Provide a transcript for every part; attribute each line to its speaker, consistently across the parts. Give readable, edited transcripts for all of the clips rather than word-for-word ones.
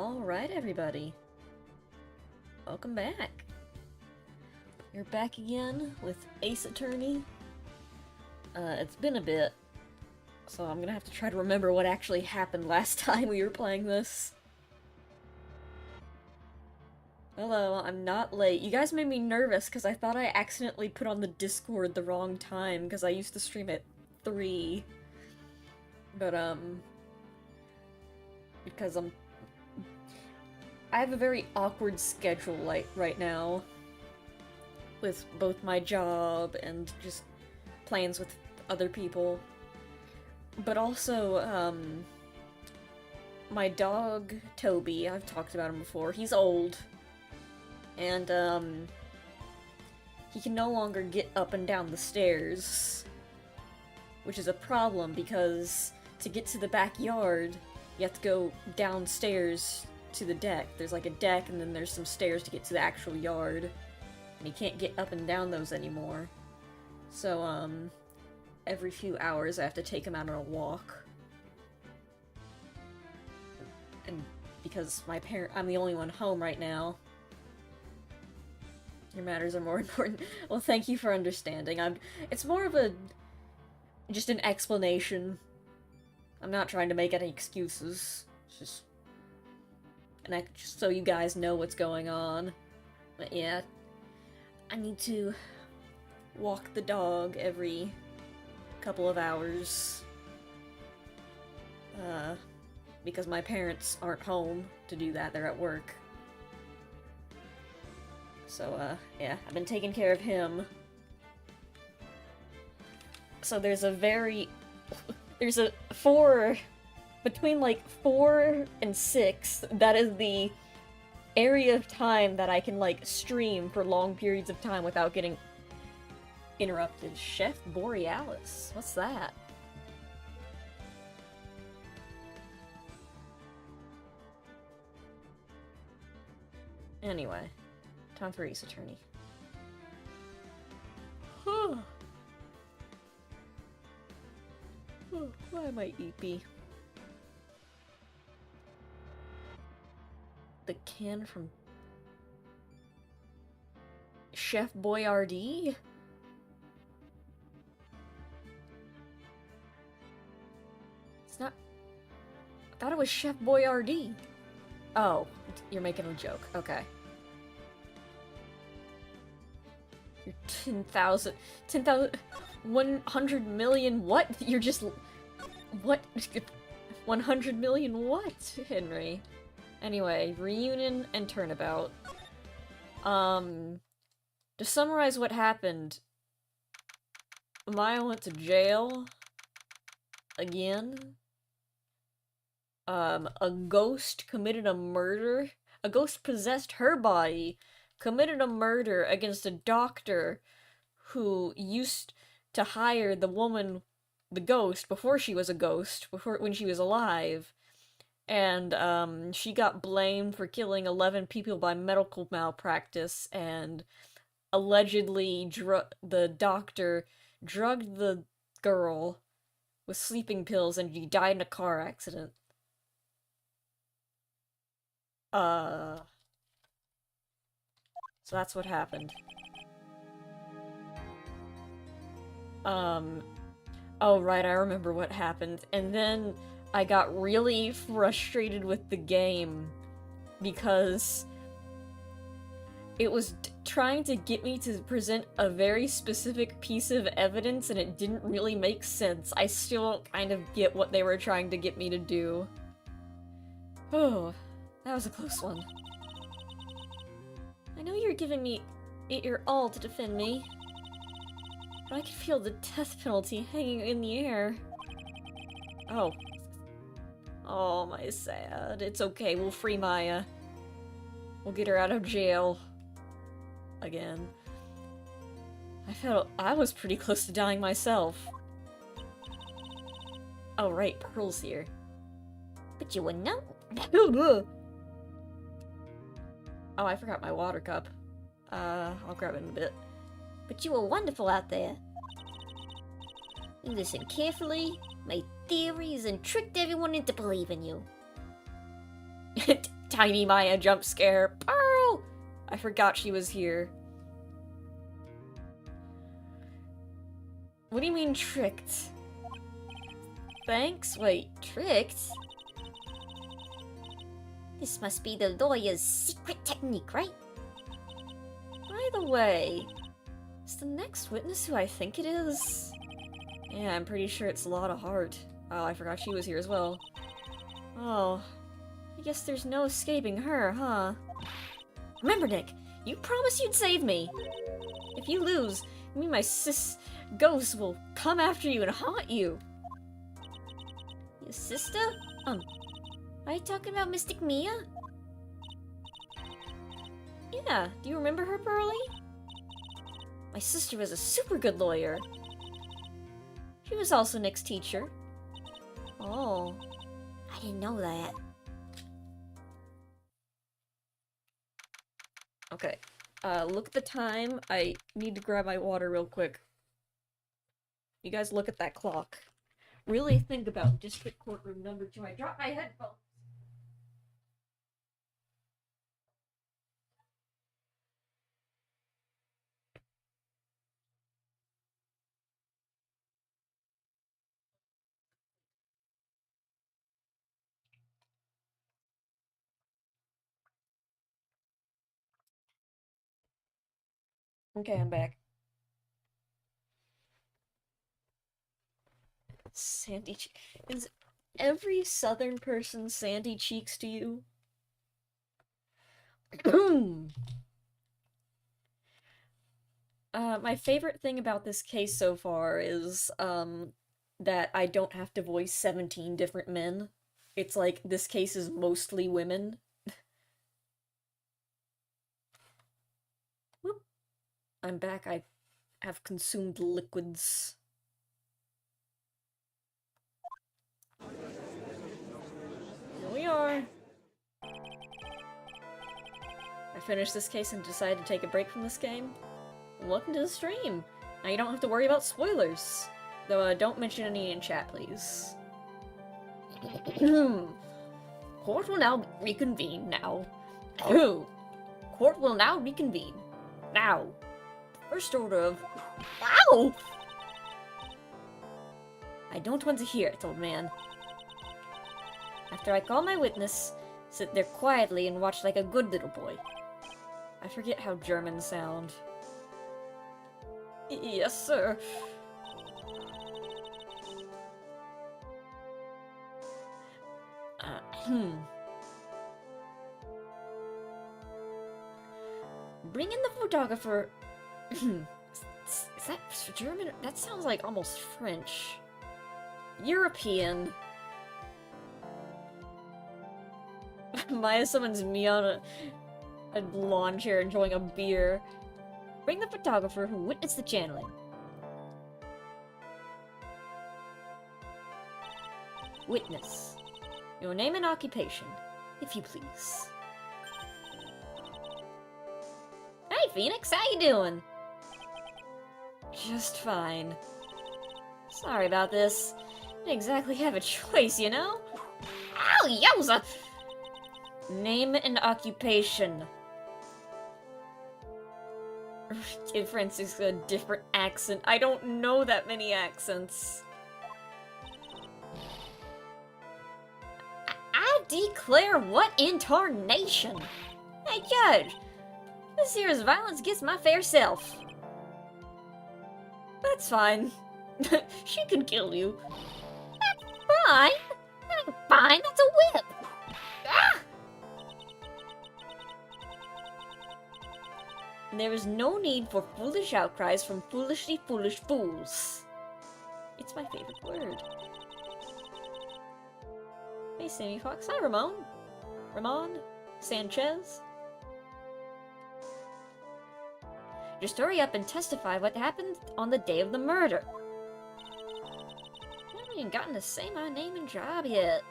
Speaker 1: Alright, everybody. Welcome back. You're back again with Ace Attorney. It's been a bit, so I'm gonna have to try to remember what actually happened last time we were playing this. Hello, I'm not late. You guys made me nervous because I thought I accidentally put on the Discord the wrong time because I used to stream at 3. But, because I have a very awkward schedule right now with both my job and just plans with other people. But also, my dog, Toby, I've talked about him before, he's old. And, he can no longer get up and down the stairs. Which is a problem because to get to the backyard, you have to go downstairs to the deck. There's like a deck and then there's some stairs to get to the actual yard. And he can't get up and down those anymore. So, every few hours I have to take him out on a walk. And because I'm the only one home right now. Your matters are more important. Well, thank you for understanding. It's more of just an explanation. I'm not trying to make any excuses. It's just so you guys know what's going on. But yeah, I need to walk the dog every couple of hours. Because my parents aren't home to do that, they're at work. So, yeah, I've been taking care of him. So there's a between like 4 and 6, that is the area of time that I can like stream for long periods of time without getting interrupted. Chef Borealis, what's that? Anyway, time for Ace Attorney. Why am I eepy? The can from Chef Boyardee? It's not... I thought it was Chef Boyardee. Oh, you're making a joke. Okay. You're 10,000... 100 million what? You're just... What? 100 million what, Henry? Anyway, reunion and turnabout. To summarize what happened, Maya went to jail again. A ghost committed a murder. A ghost possessed her body, committed a murder against a doctor who used to hire the woman, the ghost, before she was a ghost, when she was alive. And, she got blamed for killing 11 people by medical malpractice, and allegedly the doctor drugged the girl with sleeping pills and she died in a car accident. So that's what happened. Oh right, I remember what happened. And then I got really frustrated with the game because it was trying to get me to present a very specific piece of evidence and it didn't really make sense. I still don't kind of get what they were trying to get me to do. Oh, that was a close one. I know you're giving me your all to defend me, but I can feel the death penalty hanging in the air. Oh. Oh, my sad. It's okay, we'll free Maya. We'll get her out of jail. Again. I was pretty close to dying myself. Oh, right, Pearl's here. But you wouldn't know. Oh, I forgot my water cup. I'll grab it in a bit. But you were wonderful out there. You listened carefully, made theories, and tricked everyone into believing you. Tiny Maya jump scare. Pearl! I forgot she was here. What do you mean tricked? Thanks? Wait, tricked?
Speaker 2: This must be the lawyer's secret technique, right?
Speaker 1: By the way, is the next witness who I think it is? Yeah, I'm pretty sure it's Lotta Hart. Oh, I forgot she was here as well. Oh, I guess there's no escaping her, huh? Remember, Nick, you promised you'd save me. If you lose, me and my ghost will come after you and haunt you.
Speaker 2: Your sister? Are you talking about Mystic Mia?
Speaker 1: Yeah, do you remember her, Pearly? My sister was a super good lawyer. She was also Nick's teacher. Oh.
Speaker 2: I didn't know that.
Speaker 1: Okay. Look at the time. I need to grab my water real quick. You guys look at that clock. Really think about District Courtroom number 2. I dropped my headphones. Okay, I'm back. Sandy is every southern person sandy cheeks to you? My favorite thing about this case so far is, that I don't have to voice 17 different men. It's like, this case is mostly women. Whoop. I'm back. I have consumed liquids. Here we are. I finished this case and decided to take a break from this game. Welcome to the stream! Now you don't have to worry about spoilers. Though, don't mention any in chat, please. Court will now reconvene now. Court will now reconvene. Now. First order of... Ow! I don't want to hear it, old man. After I call my witness, sit there quietly and watch like a good little boy. I forget how Germans sound. Yes, sir. Bring in the photographer. Is that German? That sounds like almost French. European. Maya summons me on a lawn chair enjoying a beer. Bring the photographer who witnessed the channeling. Witness. Your name and occupation, if you please. Hey, Phoenix, how you doing? Just fine. Sorry about this. Didn't exactly have a choice, you know? Ow, yowza! Name and occupation. Give Francis a different accent. I don't know that many accents. I declare what in tarnation? Hey, Judge! This here's violence against my fair self. That's fine. She can kill you. That's fine. That's fine. That's a whip. Ah! There is no need for foolish outcries from foolishly foolish fools. It's my favorite word. Hey, Sammy Fox. Hi, Ramon. Ramon? Sanchez? Just hurry up and testify what happened on the day of the murder. I haven't even gotten to say my name and job yet.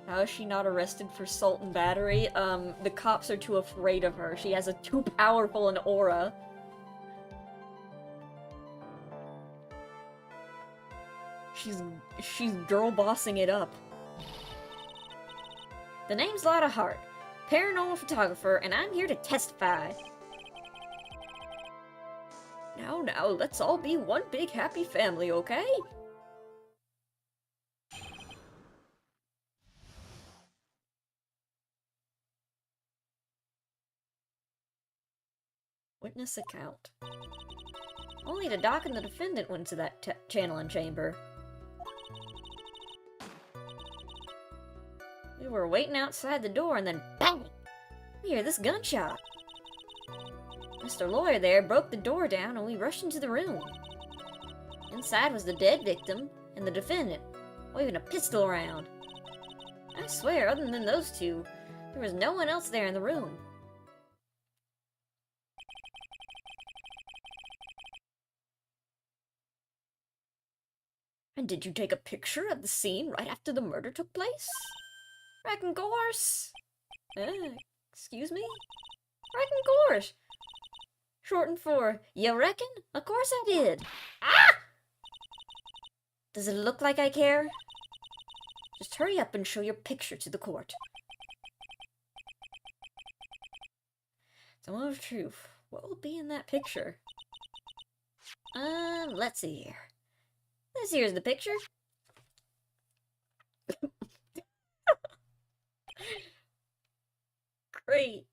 Speaker 1: How is she not arrested for assault and battery? The cops are too afraid of her. She has too powerful an aura. She's girl bossing it up.
Speaker 2: The name's Lotta Hart, paranormal photographer, and I'm here to testify.
Speaker 1: Now, let's all be one big happy family, okay? Witness account.
Speaker 2: Only the doc and the defendant went to that channeling chamber. We were waiting outside the door and then bang! We hear this gunshot. Mr. Lawyer there broke the door down and we rushed into the room. Inside was the dead victim and the defendant, waving a pistol around. I swear, other than those two, there was no one else there in the room.
Speaker 1: And did you take a picture of the scene right after the murder took place?
Speaker 2: Reckon course.
Speaker 1: Excuse me?
Speaker 2: Reckon course. Shortened for, you reckon? Of course I did. Ah! Does it look like I care? Just hurry up and show your picture to the court.
Speaker 1: The moment of truth. What will be in that picture?
Speaker 2: Let's see here. This here's the picture.
Speaker 1: Great.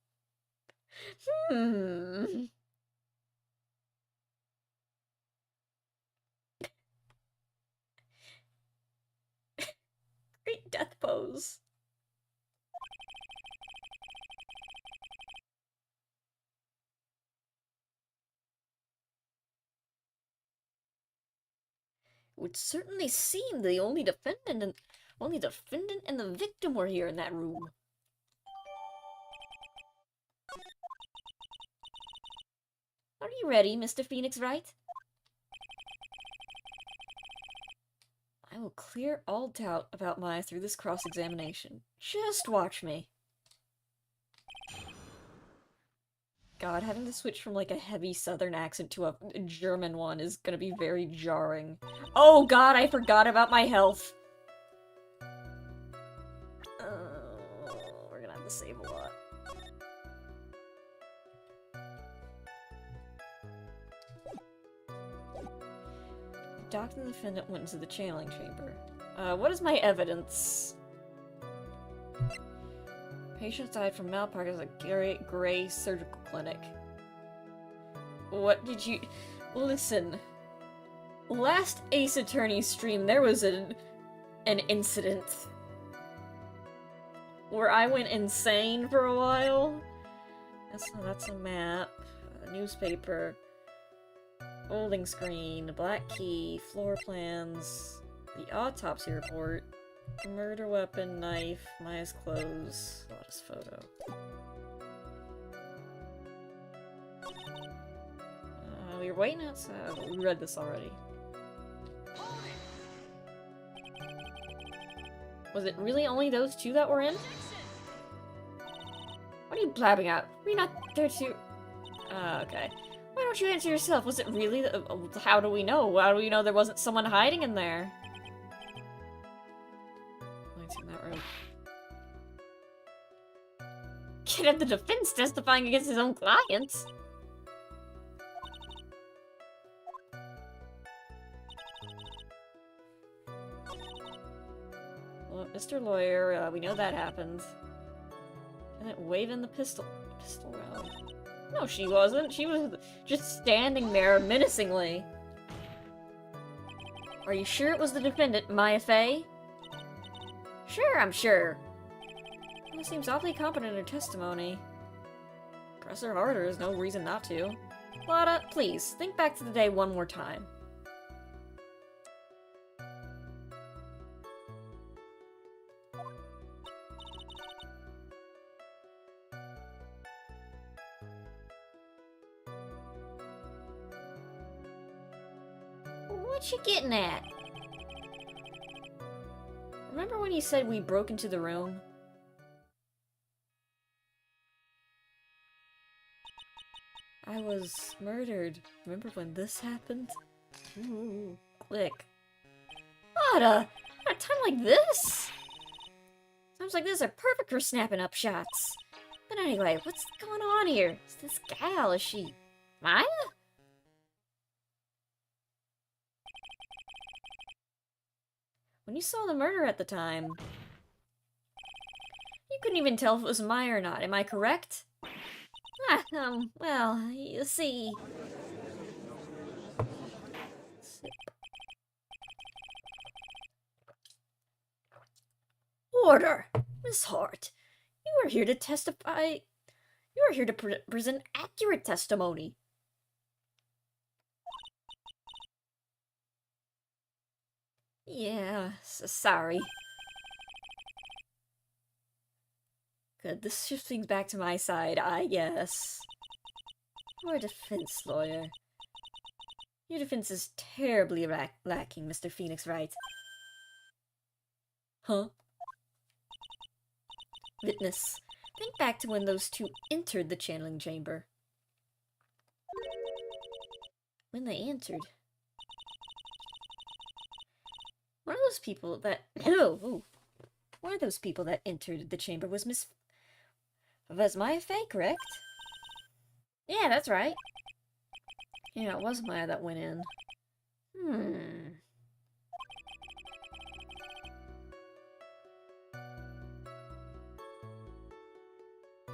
Speaker 1: Great death pose. It would certainly seem the only defendant and the victim were here in that room.
Speaker 2: Are you ready, Mr. Phoenix Wright?
Speaker 1: I will clear all doubt about Maya through this cross-examination. Just watch me. God, having to switch from like a heavy southern accent to a German one is gonna be very jarring. Oh God, I forgot about my health! We're gonna have to save a lot. Doctor and the defendant went into the channeling chamber. What is my evidence? Patient died from malpractice at Gray Surgical Clinic. What did you... Listen. Last Ace Attorney stream, there was an incident where I went insane for a while. That's a map, a newspaper, folding screen, a black key, floor plans, the autopsy report, murder weapon, knife, Maya's clothes, Lotta's photo. We were waiting outside. We read this already. Was it really only those two that were in? What are you blabbing out? Were you not there to... okay. Why don't you answer yourself? Was it really... how do we know? How do we know there wasn't someone hiding in there? Lights in that room. Can't have the defense testifying against his own clients. Well, Mr. Lawyer, we know that happened. And it waving the pistol around. No, she wasn't. She was just standing there menacingly. Are you sure it was the defendant, Maya Fey? Sure, I'm sure. She seems awfully competent in her testimony. Press her harder, there's no reason not to. Lotta, please, think back to the day one more time.
Speaker 2: What you getting at?
Speaker 1: Remember when you said we broke into the room? I was murdered. Remember when this happened? Ooh, click.
Speaker 2: God, at a time like this? Times like this are perfect for snapping up shots. But anyway, what's going on here? Is this gal, is she Maya? When you saw the murder at the time, you couldn't even tell if it was Maya or not, am I correct? Well, you see... Order! Miss Hart, you are here to testify... You are here to present accurate testimony. Yeah, sorry. Good, this shifts things back to my side, I guess. You're a defense lawyer. Your defense is terribly lacking, Mr. Phoenix Wright. Huh? Witness, think back to when those two entered the channeling chamber. When they entered... One of those people that... One of those people that entered the chamber was Was Maya Fey, correct? Yeah, that's right. Yeah, it was Maya that went in.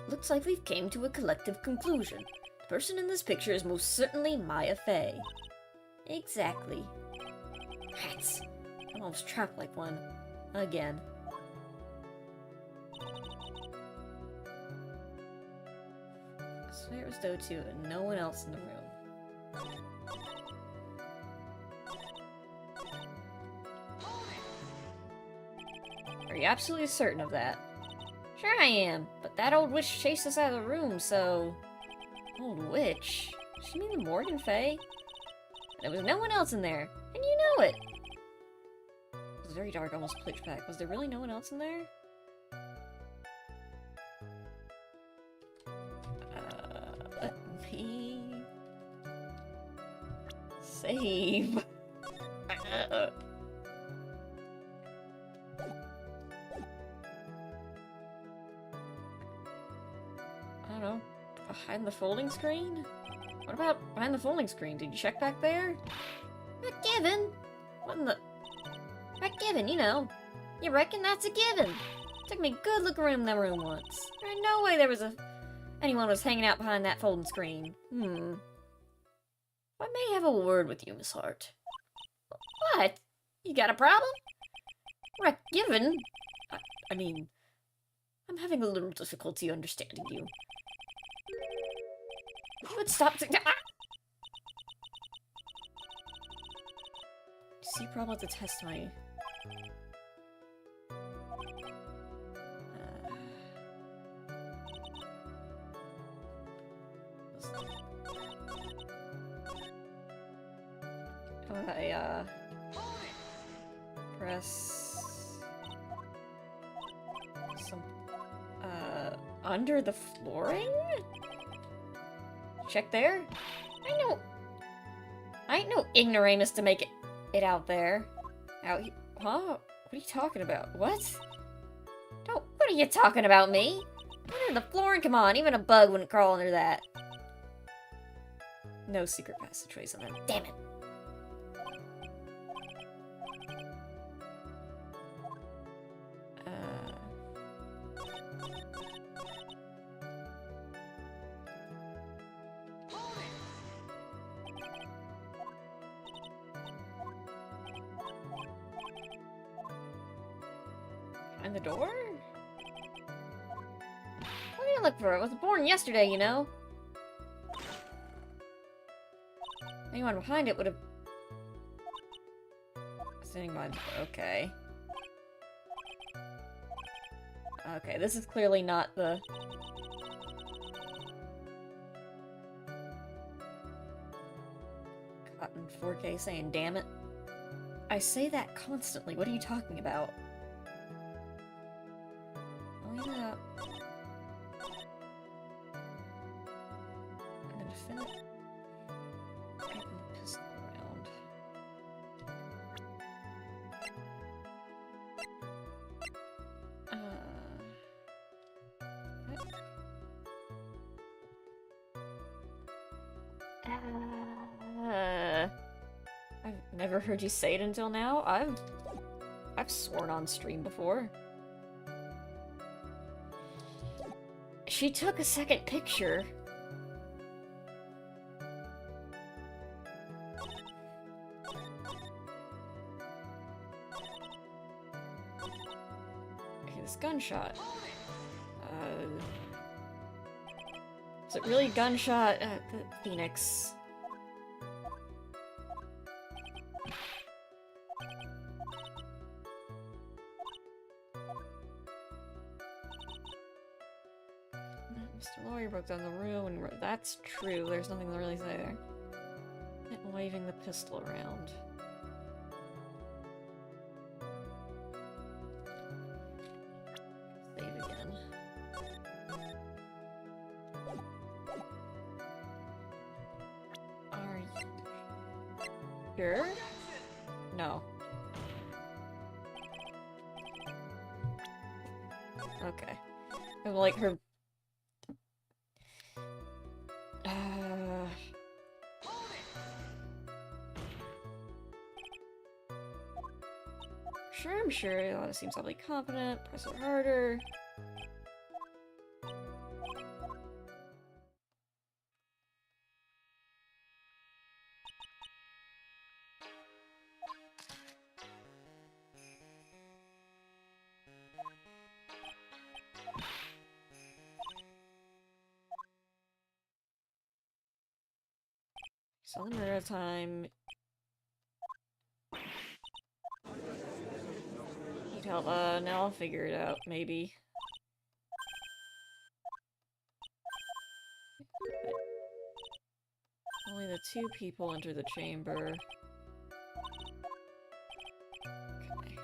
Speaker 2: Looks like we've came to a collective conclusion. The person in this picture is most certainly Maya Fey. Exactly. Rats. I'm almost trapped like one. Again. I swear it was Dotu and no one else in the room. Are you absolutely certain of that? Sure I am, but that old witch chased us out of the room, so... Old witch? Does she mean the Morgan Fey? There was no one else in there, and you know it! It was very dark, almost pitch black. Was there really no one else in there? Let me... save. I don't know. Behind the folding screen? What about behind the folding screen? Did you check back there? McGiven? What in the... McGiven, you know. You reckon that's a given? Took me a good look around that room once. There ain't no way there was anyone was hanging out behind that folding screen. I may have a word with you, Miss Hart. What? You got a problem? McGiven? I mean... I'm having a little difficulty understanding you. You would stop to... See problem with the testimony. Press... some... under the flooring? Check there? I ain't no ignoramus to make it out there. Out here. Huh? What are you talking about? What? What are you talking about, me? Under the flooring? Come on, even a bug wouldn't crawl under that. No secret passageways on that. Damn it. Behind the door? What do you look for? I was born yesterday, you know. Anyone behind it would have... Standing by... Okay. Okay, this is clearly not the... Cotton 4K saying, damn it. I say that constantly. What are you talking about? Oh, yeah. I'm gonna defend it. Getting the pistol around.
Speaker 1: Never heard you say it until now. I've sworn on stream before. She took a second picture. Okay, this gunshot. Is it really gunshot? Phoenix. Mr. Lawyer broke down the room and that's true. There's nothing to really say there. And waving the pistol around. Save again. Are you sure? No. Okay. I'm like her. Sure, I'm sure. Seems awfully confident. Press it harder. Saw the murder time. Need help. Now I'll figure it out, maybe. Only the two people enter the chamber. Okay.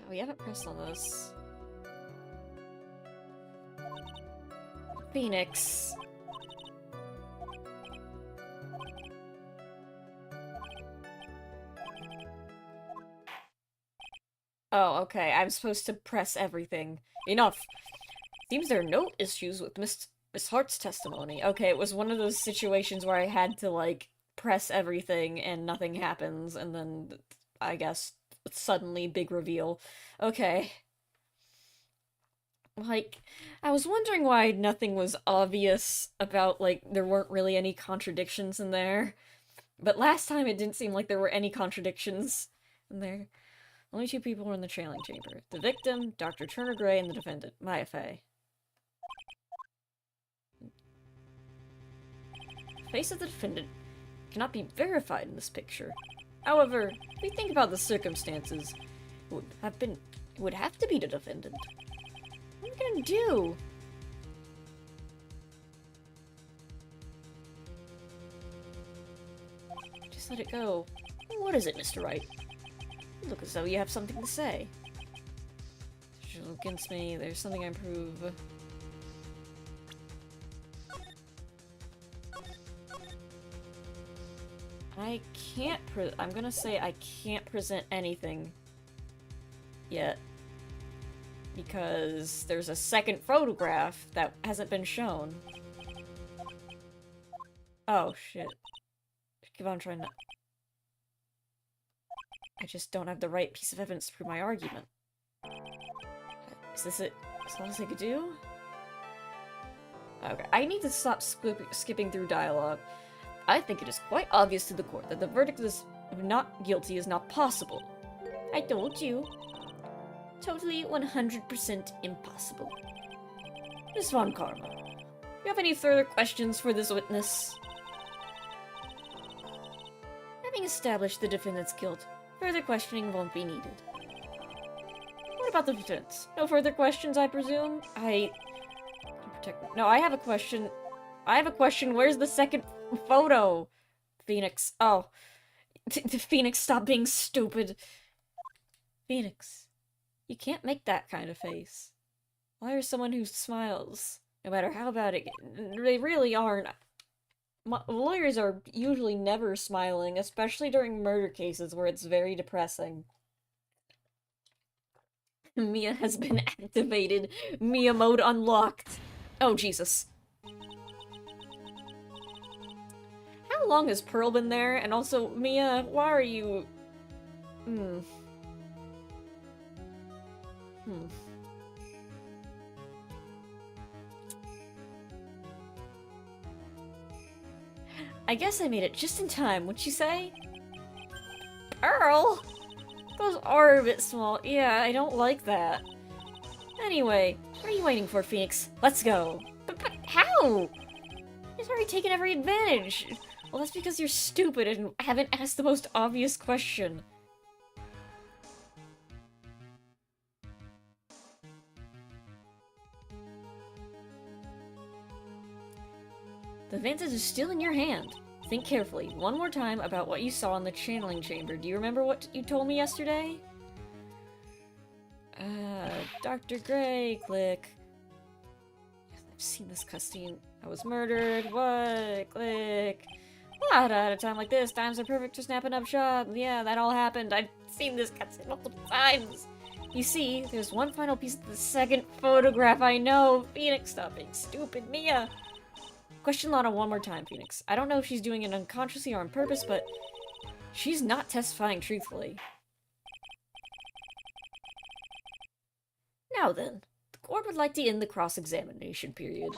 Speaker 1: We haven't pressed on this. Phoenix. Oh, okay. I'm supposed to press everything. Enough. Seems there are no issues with Miss Hart's testimony. Okay, it was one of those situations where I had to, like, press everything and nothing happens, and then, I guess, suddenly big reveal. Okay. Like, I was wondering why nothing was obvious about, like, there weren't really any contradictions in there. But last time it didn't seem like there were any contradictions in there. Only two people were in the trailing chamber. The victim, Dr. Turner Gray, and the defendant, Maya Fey. The face of the defendant cannot be verified in this picture. However, if we think about the circumstances, it would have to be the defendant. What are we gonna do? Just let it go. What is it, Mr. Wright? You look as though you have something to say. She's against me. There's something I prove. I can't I'm gonna say I can't present anything yet. Because there's a second photograph that hasn't been shown. Oh, shit. Keep on trying to... I just don't have the right piece of evidence to prove my argument. Is this it? As long as I could do? Okay, I need to stop skipping through dialogue. I think it is quite obvious to the court that the verdict of not guilty is not possible. I told you. Totally 100% impossible. Miss Von Karma, do you have any further questions for this witness? Having established the defendant's guilt, further questioning won't be needed. What about the defense? No further questions, I presume? No, I have a question. Where's the second photo? Phoenix. Oh. Phoenix, stop being stupid. Phoenix. You can't make that kind of face. Why are someone who smiles, no matter how bad it gets? They really aren't. Lawyers are usually never smiling, especially during murder cases where it's very depressing. Mia has been activated. Mia mode unlocked. Oh, Jesus. How long has Pearl been there? And also, Mia, why are you... Hmm. I guess I made it just in time, wouldn't you say? Pearl? Those are a bit small. Yeah, I don't like that. Anyway, what are you waiting for, Phoenix? Let's go. But how? He's already taken every advantage. Well, that's because you're stupid and haven't asked the most obvious question. The advantage is still in your hand. Think carefully, one more time, about what you saw in the channeling chamber. Do you remember what you told me yesterday? Dr. Gray, click. I've seen this cutscene. I was murdered. What? Click. What? At a time like this, times are perfect for snapping up shot. Yeah, that all happened. I've seen this cutscene multiple times. You see, there's one final piece of the second photograph. I know. Phoenix, stop being stupid. Mia. Question Lana one more time, Phoenix. I don't know if she's doing it unconsciously or on purpose, but she's not testifying truthfully. Now then, the court would like to end the cross-examination period.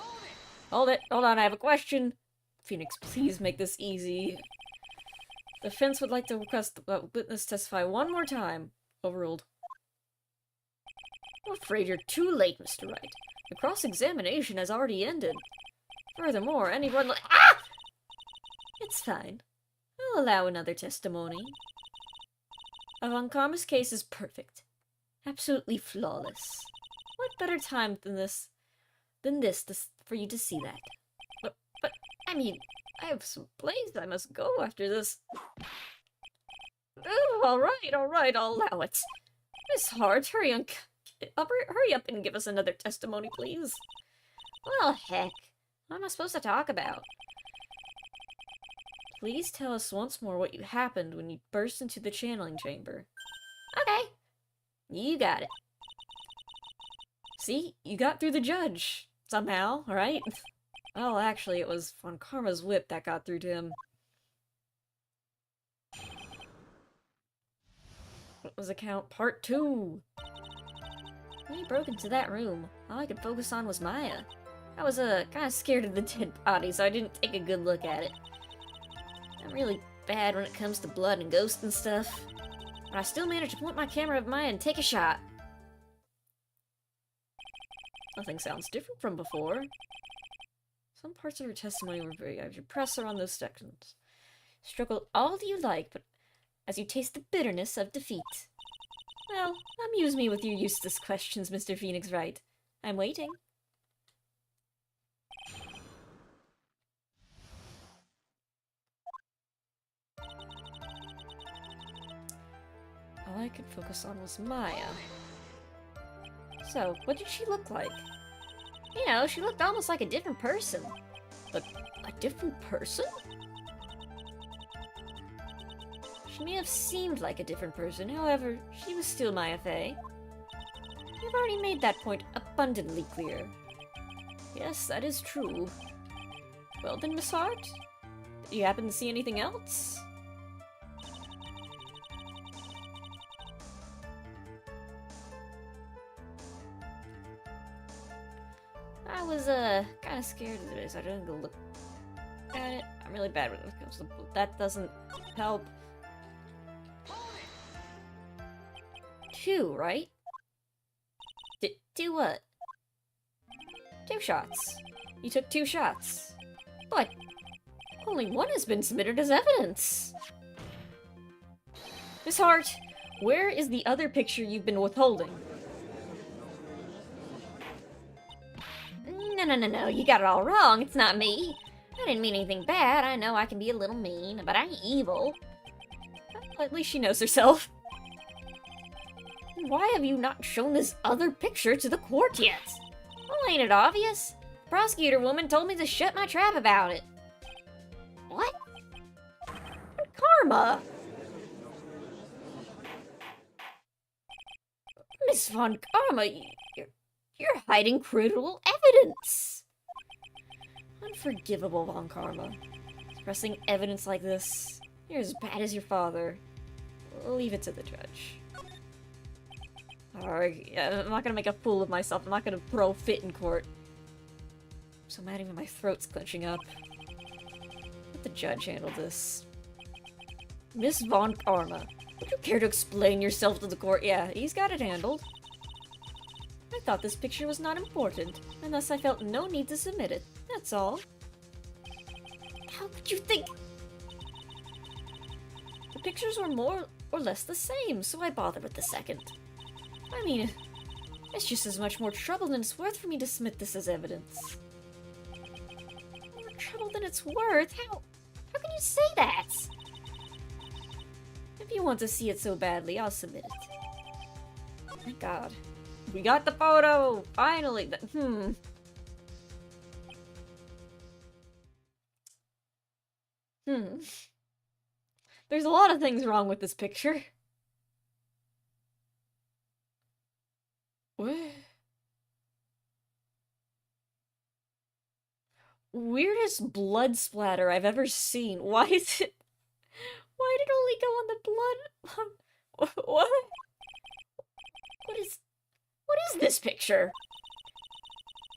Speaker 1: Hold it. Hold on, I have a question. Phoenix, please make this easy. The defense would like to request the witness testify one more time. Overruled. I'm afraid you're too late, Mr. Wright. The cross-examination has already ended. Furthermore, anyone Ah! It's fine. I'll allow another testimony. Avankarma's case is perfect. Absolutely flawless. What better time than this for you to see that? But, I mean, I have some place I must go after this. Oh, alright, I'll allow it. Miss Hart, hurry up and give us another testimony, please. Well, heck. What am I supposed to talk about? Please tell us once more what happened when you burst into the channeling chamber. Okay. You got it. See? You got through the judge. Somehow, right? Well, actually, it was Von Karma's whip that got through to him. What was account part 2? When he broke into that room, all I could focus on was Maya. I was, kind of scared of the dead body, so I didn't take a good look at it. I'm really bad when it comes to blood and ghosts and stuff. But I still managed to point my camera at Maya and take a shot. Nothing sounds different from before. Some parts of her testimony were very... Your press are on those sections. Struggle all you like, but as you taste the bitterness of defeat. Well, amuse me with your useless questions, Mr. Phoenix Wright. I'm waiting. All I could focus on was Maya. So, what did she look like? You know, she looked almost like a different person. But a different person? She may have seemed like a different person, however, she was still Maya Fey. You've already made that point abundantly clear. Yes, that is true. Well then, Miss Hart? Did you happen to see anything else? I was, kind of scared of this. I didn't go look at it. I'm really bad when it comes to... That doesn't help. 2, right? Do what? 2 shots. You took 2 shots. But only one has been submitted as evidence. Miss Hart, where is the other picture you've been withholding? No, you got it all wrong. It's not me. I didn't mean anything bad. I know I can be a little mean, but I ain't evil. Well, at least she knows herself. Why have you not shown this other picture to the court yet? Well, ain't it obvious? The prosecutor woman told me to shut my trap about it. What? Karma!
Speaker 2: Miss Von Karma, you're hiding crucial evidence.
Speaker 1: Unforgivable, Von Karma. Suppressing evidence like this. You're as bad as your father. Leave it to the judge. Alright, I'm not gonna make a fool of myself. I'm not gonna throw a fit in court. I'm so mad even my throat's clenching up. Let the judge handle this. Miss Von Karma, would you care to explain yourself to the court? Yeah, he's got it handled. I thought this picture was not important, and thus I felt no need to submit it. That's all.
Speaker 2: How could you think?
Speaker 1: The pictures were more or less the same, so I bothered with the second. I mean, it's just as much more trouble than it's worth for me to submit this as evidence.
Speaker 2: More trouble than it's worth? How can you say that?
Speaker 1: If you want to see it so badly, I'll submit it. Thank God. We got the photo! Finally! There's a lot of things wrong with this picture. What? Weirdest blood splatter I've ever seen. Why is it... Why did it only go on the blood? What? What is this picture?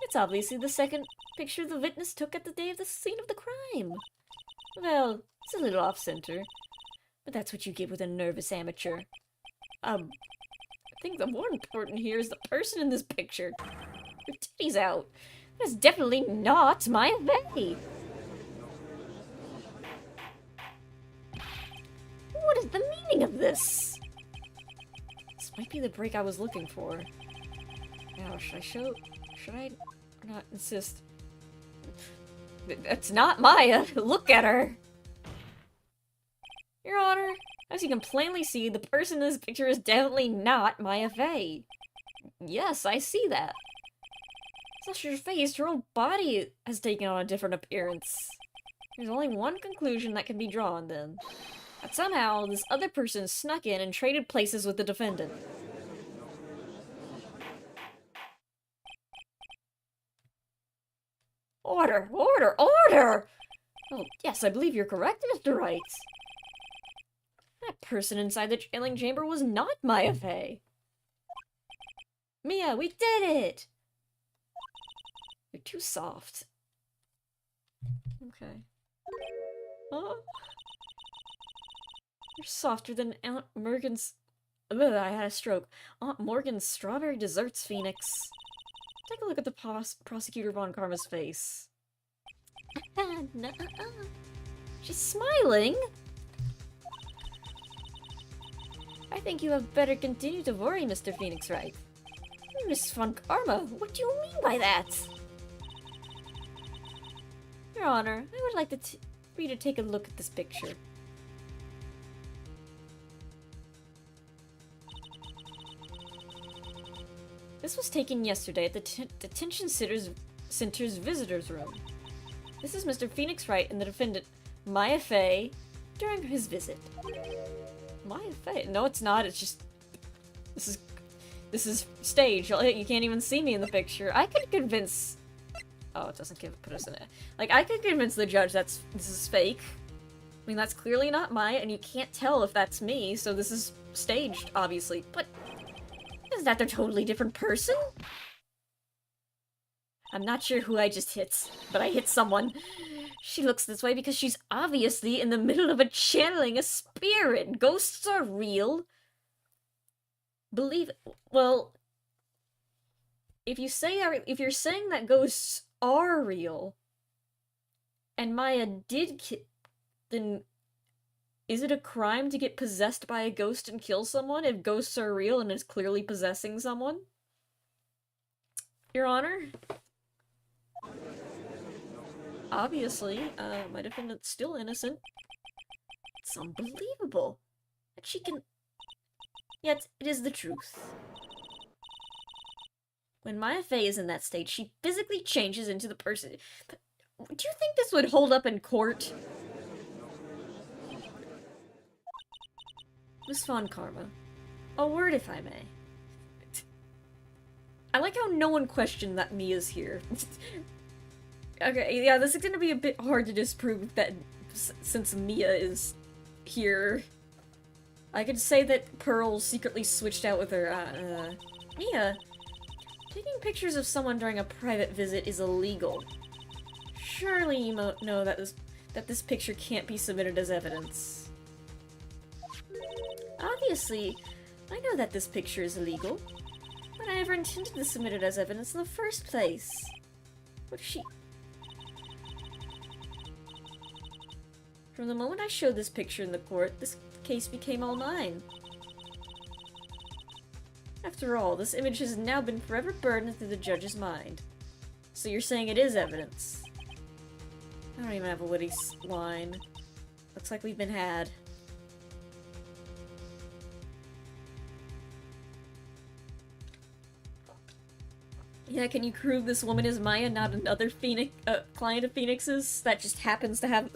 Speaker 1: It's obviously the second picture the witness took at the day of the scene of the crime. Well, it's a little off-center, but that's what you get with a nervous amateur. I think the more important here is the person in this picture. Her titty's out. That's definitely not my Faye. What is the meaning of this? This might be the break I was looking for. Now, should I not insist? That's not Maya. Look at her. Your Honor, as you can plainly see, the person in this picture is definitely not Maya Faye. Yes, I see that. It's not your face, her whole body has taken on a different appearance. There's only one conclusion that can be drawn, then. That somehow, this other person snuck in and traded places with the defendant. Order! Order! Order! Oh, yes, I believe you're correct, Mr. Wright. That person inside the jailing chamber was not Maya Faye. Mia, we did it! You're too soft. Okay. Huh? You're softer than Aunt Morgan's... Ugh, I had a stroke. Aunt Morgan's strawberry desserts, Phoenix. Take a look at the prosecutor Von Karma's face. She's smiling! I think you have better continue to worry, Mr. Phoenix Wright.
Speaker 2: Miss Von Karma, what do you mean by that?
Speaker 1: Your Honor, I would like for you to take a look at this picture. This was taken yesterday at the detention center's visitors room. This is Mr. Phoenix Wright and the defendant, Maya Faye, during his visit. Maya Faye? No, it's not. It's just... This is staged. You can't even see me in the picture. I could convince... Oh, it doesn't put us in it. Like, I could convince the judge this is fake. I mean, that's clearly not Maya, and you can't tell if that's me, so this is staged, obviously. But... is that a totally different person? I'm not sure who I just hit, but I hit someone. She looks this way because she's obviously in the middle of channeling a spirit. Ghosts are real. Well, if you're saying that ghosts are real, and Maya did then is it a crime to get possessed by a ghost and kill someone if ghosts are real and is clearly possessing someone? Your Honor? Obviously, my defendant's still innocent. It's unbelievable that she can... Yet, it is the truth. When Maya Faye is in that state, she physically changes into the person. But do you think this would hold up in court? Miss Von Karma, a word if I may. I like how no one questioned that Mia's here. Okay, yeah, this is gonna be a bit hard to disprove that since Mia is here. I could say that Pearl secretly switched out with her, Mia, taking pictures of someone during a private visit is illegal. Surely you know that this picture can't be submitted as evidence. Obviously, I know that this picture is illegal, but I never intended to submit it as evidence in the first place. What is she... From the moment I showed this picture in the court, this case became all mine. After all, this image has now been forever burned into the judge's mind. So you're saying it is evidence? I don't even have a witty line. Looks like we've been had. Yeah, can you prove this woman is Maya, not another client of Phoenix's that just happens to have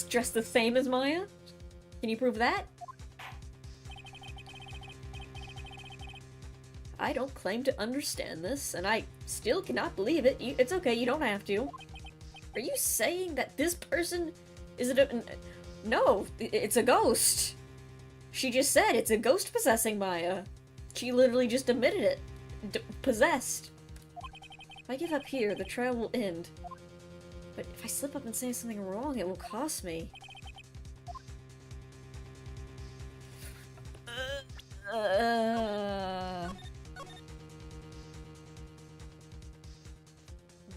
Speaker 1: dressed the same as Maya? Can you prove that? I don't claim to understand this, and I still cannot believe it. It's okay, you don't have to. Are you saying that this person is No, it's a ghost. She just said it's a ghost possessing Maya. She literally just admitted it. Possessed. If I give up here, the trial will end. But if I slip up and say something wrong, it will cost me.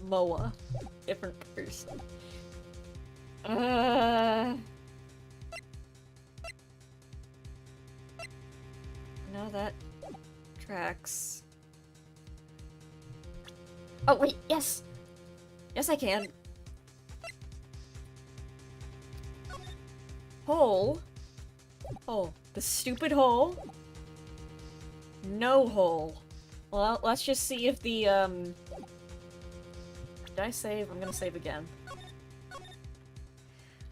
Speaker 1: Moa. Different person. No, that tracks. Oh, wait, yes! Yes, I can. Hole? Oh, the stupid hole? No hole. Well, let's just see if the, Did I save? I'm gonna save again.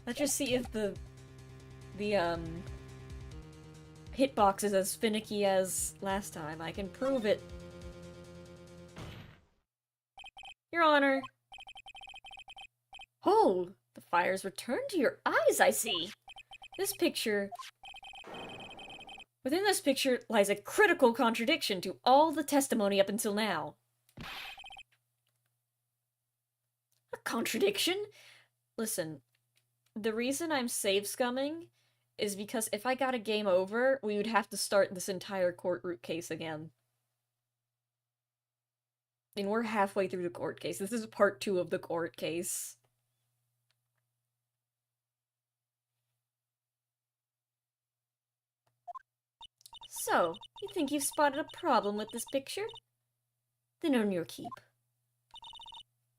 Speaker 1: Let's just see if the hitbox is as finicky as last time. I can prove it. Your Honor. Oh, the fire's returned to your eyes, I see. This picture... Within this picture lies a critical contradiction to all the testimony up until now. A contradiction? Listen, the reason I'm save scumming is because if I got a game over, we would have to start this entire court root case again. And we're halfway through the court case. This is part 2 of the court case. So, you think you've spotted a problem with this picture? Then earn your keep.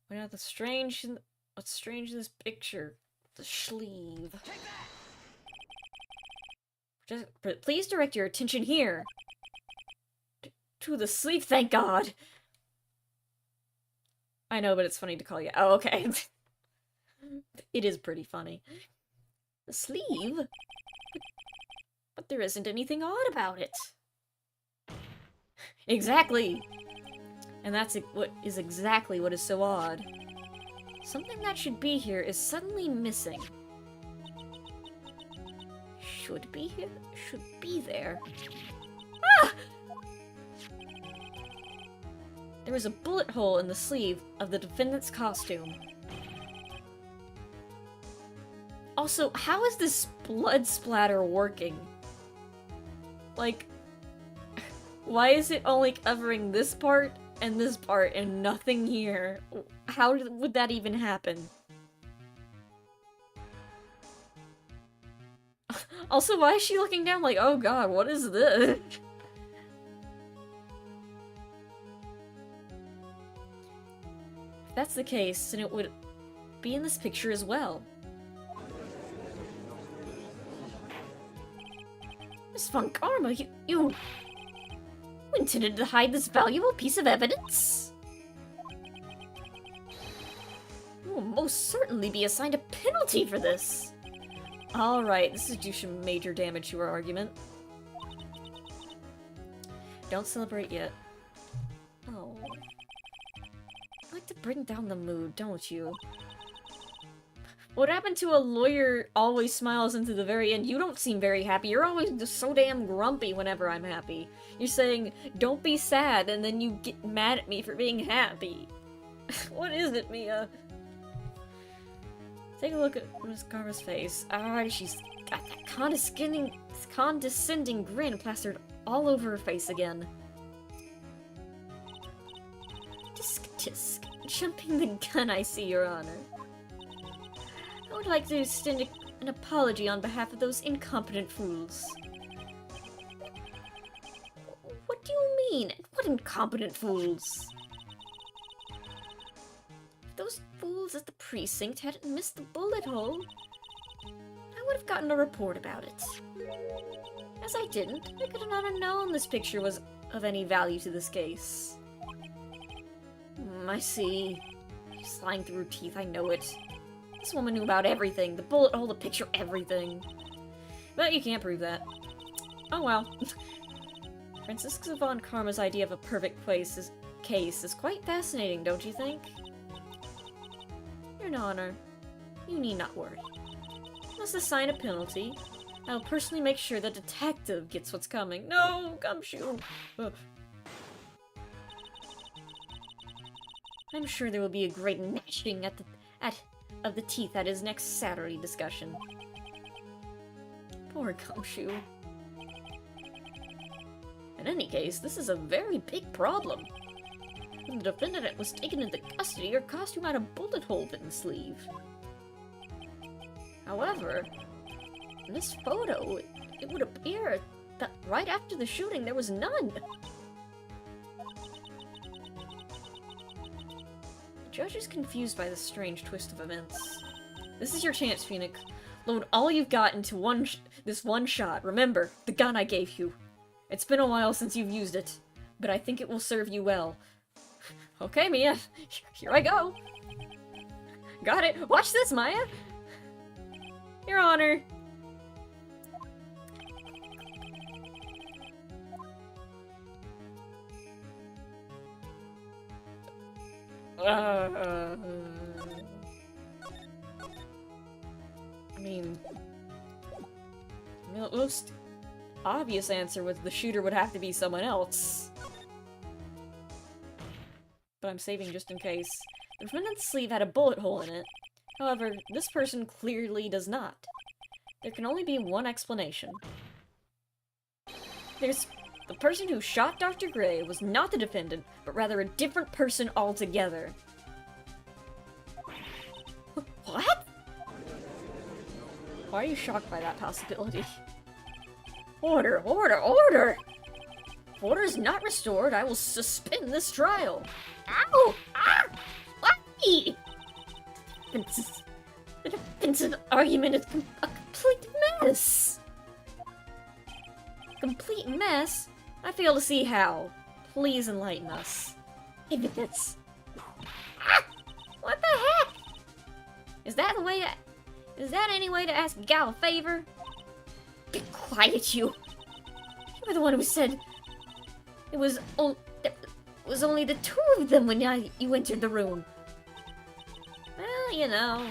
Speaker 1: Point out what's strange in this picture. The sleeve. Please direct your attention here. To the sleeve, thank God! I know, but it's funny to call you. Oh, okay. It is pretty funny. The sleeve? But there isn't anything odd about it. Exactly! And that's what is exactly what is so odd. Something that should be here is suddenly missing. Should be here? Should be there. Ah! There is a bullet hole in the sleeve of the defendant's costume. Also, how is this blood splatter working? Like, why is it only covering this part and nothing here? How would that even happen? Also, why is she looking down like, oh god, what is this? If that's the case, then it would be in this picture as well. Miss Von Karma, you intended to hide this valuable piece of evidence? You will most certainly be assigned a penalty for this. Alright, this is due some major damage to our argument. Don't celebrate yet. to bring down the mood, don't you? What happened to a lawyer always smiles into the very end? You don't seem very happy. You're always just so damn grumpy whenever I'm happy. You're saying, don't be sad, and then you get mad at me for being happy. What is it, Mia? Take a look at Miss Karma's face. Alright, she's got that condescending grin plastered all over her face again. Tisk tisk. Jumping the gun, I see, Your Honor. I would like to extend an apology on behalf of those incompetent fools. What do you mean? What incompetent fools? If those fools at the precinct hadn't missed the bullet hole, I would have gotten a report about it. As I didn't, I could not have known this picture was of any value to this case. I see. She's lying through her teeth, I know it. This woman knew about everything. The bullet hole, the picture, everything. But you can't prove that. Oh well. Franziska von Karma's idea of a perfect case is quite fascinating, don't you think? Your Honor, you need not worry. I must assign a penalty. I will personally make sure the detective gets what's coming. No, Gumshoe! Ugh. I'm sure there will be a great gnashing of the teeth at his next Saturday discussion. Poor Gumshoe. In any case, this is a very big problem. When the defendant was taken into custody, her costume had a bullet hole in the sleeve. However, in this photo, it would appear that right after the shooting, there was none. The judge is confused by this strange twist of events. This is your chance, Phoenix. Load all you've got into this one shot. Remember, the gun I gave you. It's been a while since you've used it, but I think it will serve you well. Okay, Mia. Here I go. Got it. Watch this, Maya. Your Honor. I mean, the most obvious answer was the shooter would have to be someone else. But I'm saving just in case. The defendant's sleeve had a bullet hole in it. However, this person clearly does not. There can only be one explanation. The person who shot Dr. Gray was not the defendant, but rather a different person altogether. What? Why are you shocked by that possibility? Order! Order! Order! If order is not restored, I will suspend this trial. Ow! Ah! Why? The defensive argument is a complete mess. Complete mess? I fail to see how. Please enlighten us. Evidence. Ah! What the heck? Is that any way to ask a gal a favor? Be quiet, you. You were the one who said it was only the two of them when you entered the room. Well, you know.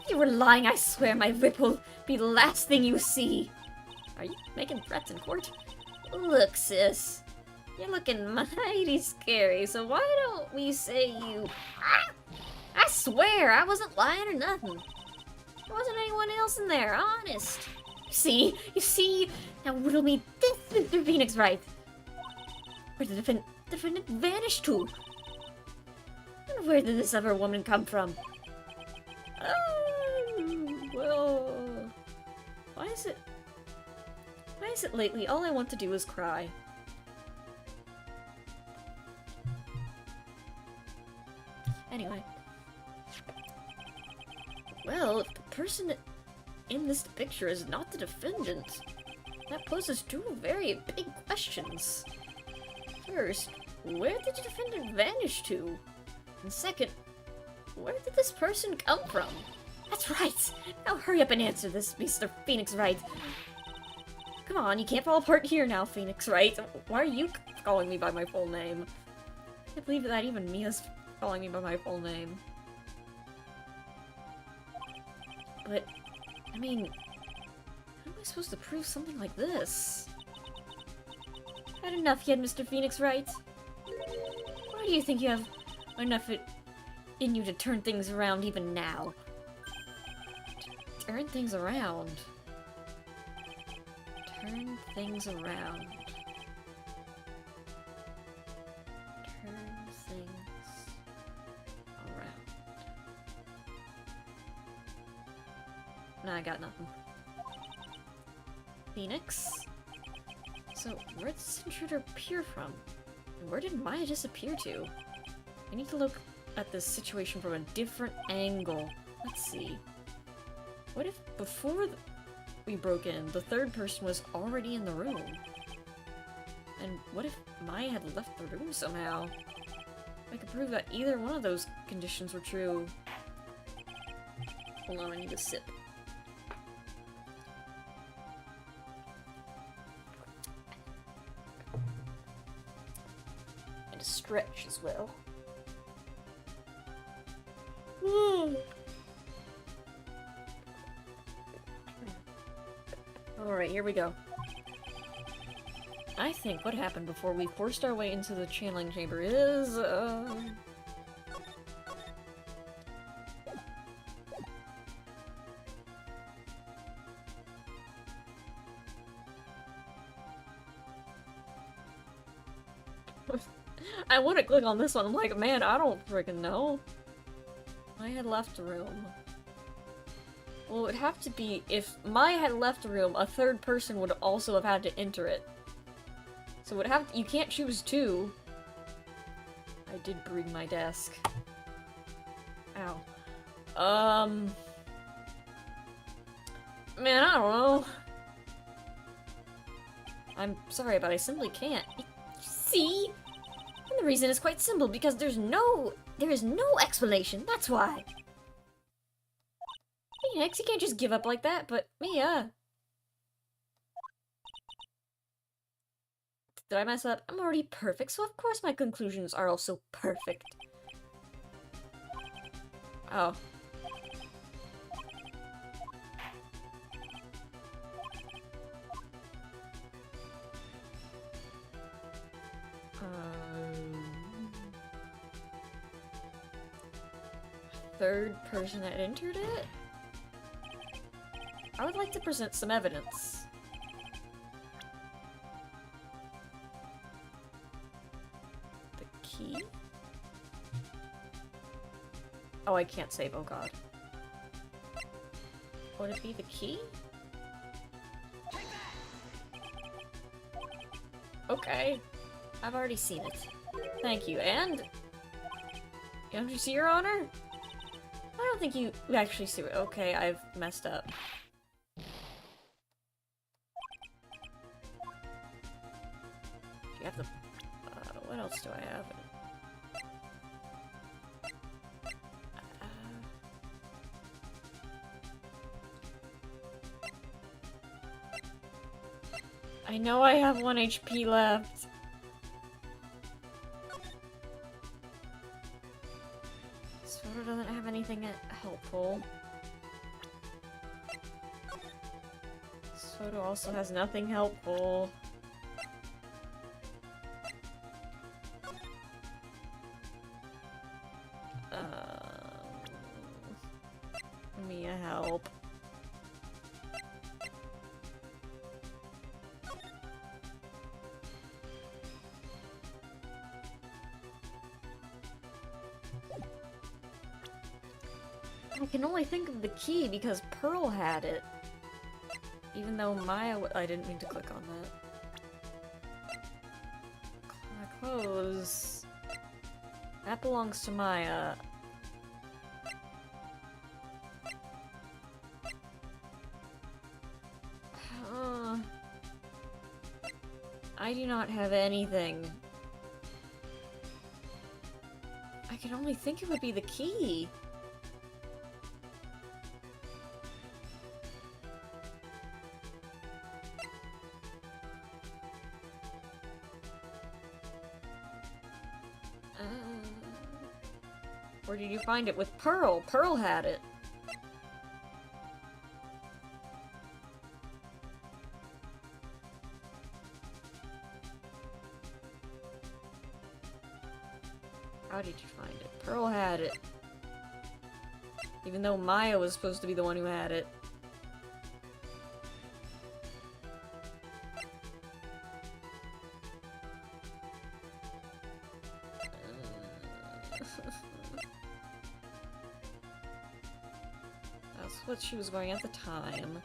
Speaker 1: If you were lying, I swear my whip will be the last thing you see. Are you making threats in court? Look, sis. You're looking mighty scary, so why don't we say you... Ah! I swear, I wasn't lying or nothing. There wasn't anyone else in there, honest. You see? Now riddle me this, Mr. Phoenix Wright. Where did the defendant vanish to? And where did this other woman come from? Well... Why is it lately all I want to do is cry? Anyway. Well, if the person in this picture is not the defendant, that poses two very big questions. First, where did the defendant vanish to? And second, where did this person come from? That's right! Now hurry up and answer this, Mr. Phoenix Wright. Come on, you can't fall apart here now, Phoenix Wright. Why are you calling me by my full name? I can't believe that even Mia's calling me by my full name. But, I mean, how am I supposed to prove something like this? Had enough yet, Mr. Phoenix, Wright? Why do you think you have enough in you to turn things around even now? Turn things around. Turn things around. Turn things around. Nah, I got nothing. Phoenix? So, where did this intruder appear from? And where did Maya disappear to? I need to look at this situation from a different angle. Let's see. What if before we broke in, the third person was already in the room? And what if Maya had left the room somehow? I could prove that either one of those conditions were true. Hold on, I need a sip. And a stretch as well. Alright, here we go. I think what happened before we forced our way into the channeling chamber is, I want to click on this one. I'm like, man, I don't freaking know. I had left the room. Well, it would have to be, if Maya had left the room, a third person would also have had to enter it. So it would have you can't choose two. I did bring my desk. Ow. Man, I don't know. I'm sorry, but I simply can't. See? And the reason is quite simple, because there is no explanation, that's why. Phoenix, you can't just give up like that, but Mia. Did I mess up? I'm already perfect, so of course my conclusions are also perfect. Oh. Third person that entered it? I would like to present some evidence. The key? Oh, I can't save, oh god. Would it be the key? Okay. I've already seen it. Thank you, and... Don't you see, Your Honor? I don't think you actually see it. Okay, I've messed up. Do you have the... what else do I have? I know I have 1 HP left. This photo doesn't have anything helpful. This photo also has nothing helpful. Mia, help. I can only think of the key because Pearl had it. Even though Maya I didn't mean to click on that. Close. That belongs to Maya. I do not have anything. I can only think it would be the key. Where did you find it? With Pearl. Pearl had it. How did you find it? Pearl had it. Even though Maya was supposed to be the one who had it. That's what she was going at the time.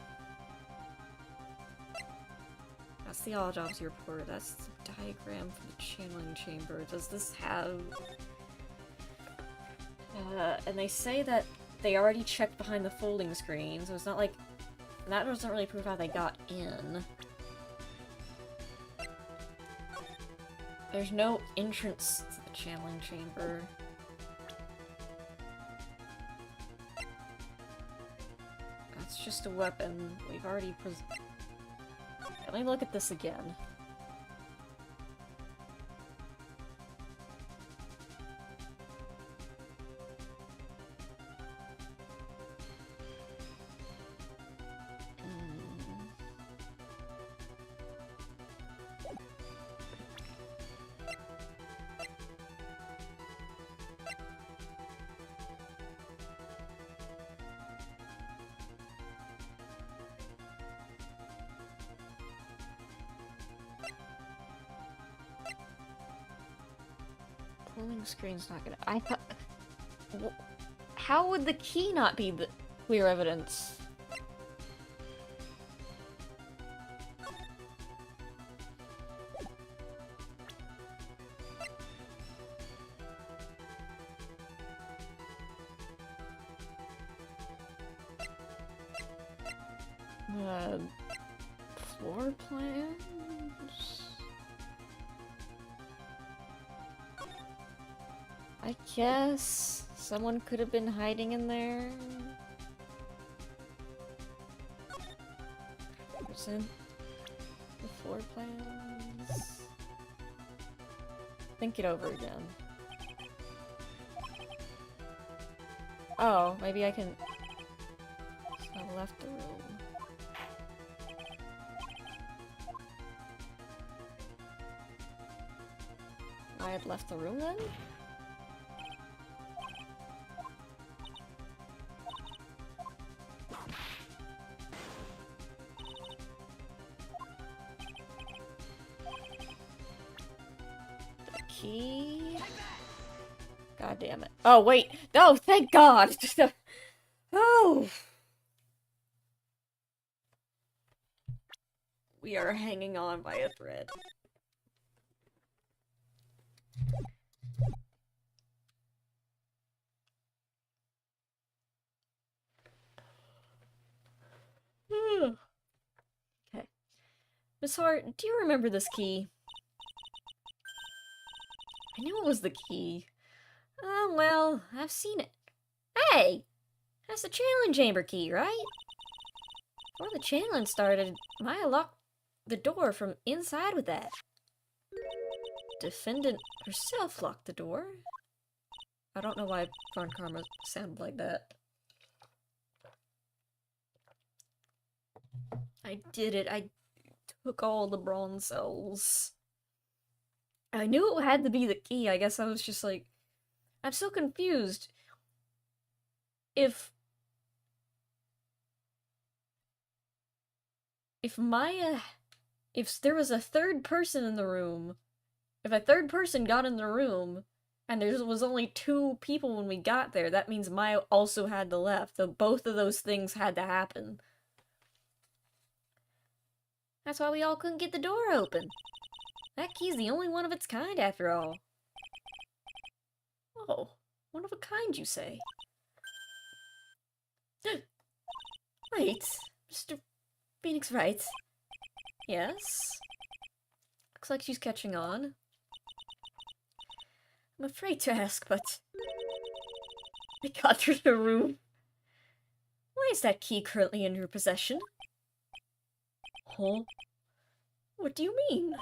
Speaker 1: That's the autopsy report. That's the diagram for the channeling chamber. Does this have... and they say that they already checked behind the folding screen, so it's not like... That doesn't really prove how they got in. There's no entrance to the channeling chamber. That's just a weapon. We've already Let me look at this again. Pulling screen's not gonna. I thought. How would the key not be the clear evidence? Floor plans? I guess someone could have been hiding in there. Person. The floor plans. Think it over again. Oh, maybe I can. So I left the room. I had left the room then? Key. God damn it. Oh, wait. No, thank God. Oh. We are hanging on by a thread. Okay. Miss Hart, do you remember this key? I knew it was the key. Oh, well, I've seen it. Hey! That's the channeling chamber key, right? Before the channeling started, Maya locked the door from inside with that. Defendant herself locked the door. I don't know why Von Karma sounded like that. I did it. I took all the bronze cells. I knew it had to be the key. I guess I was just like... I'm so confused. If Maya... If there was a third person in the room... If a third person got in the room, and there was only 2 people when we got there, that means Maya also had to left. So both of those things had to happen. That's why we all couldn't get the door open. That key's the only one of its kind, after all. Oh, one of a kind, you say? Right, Mr. Phoenix Wright. Yes? Looks like she's catching on. I'm afraid to ask, but... I got through the room. Why is that key currently in your possession? Huh? What do you mean?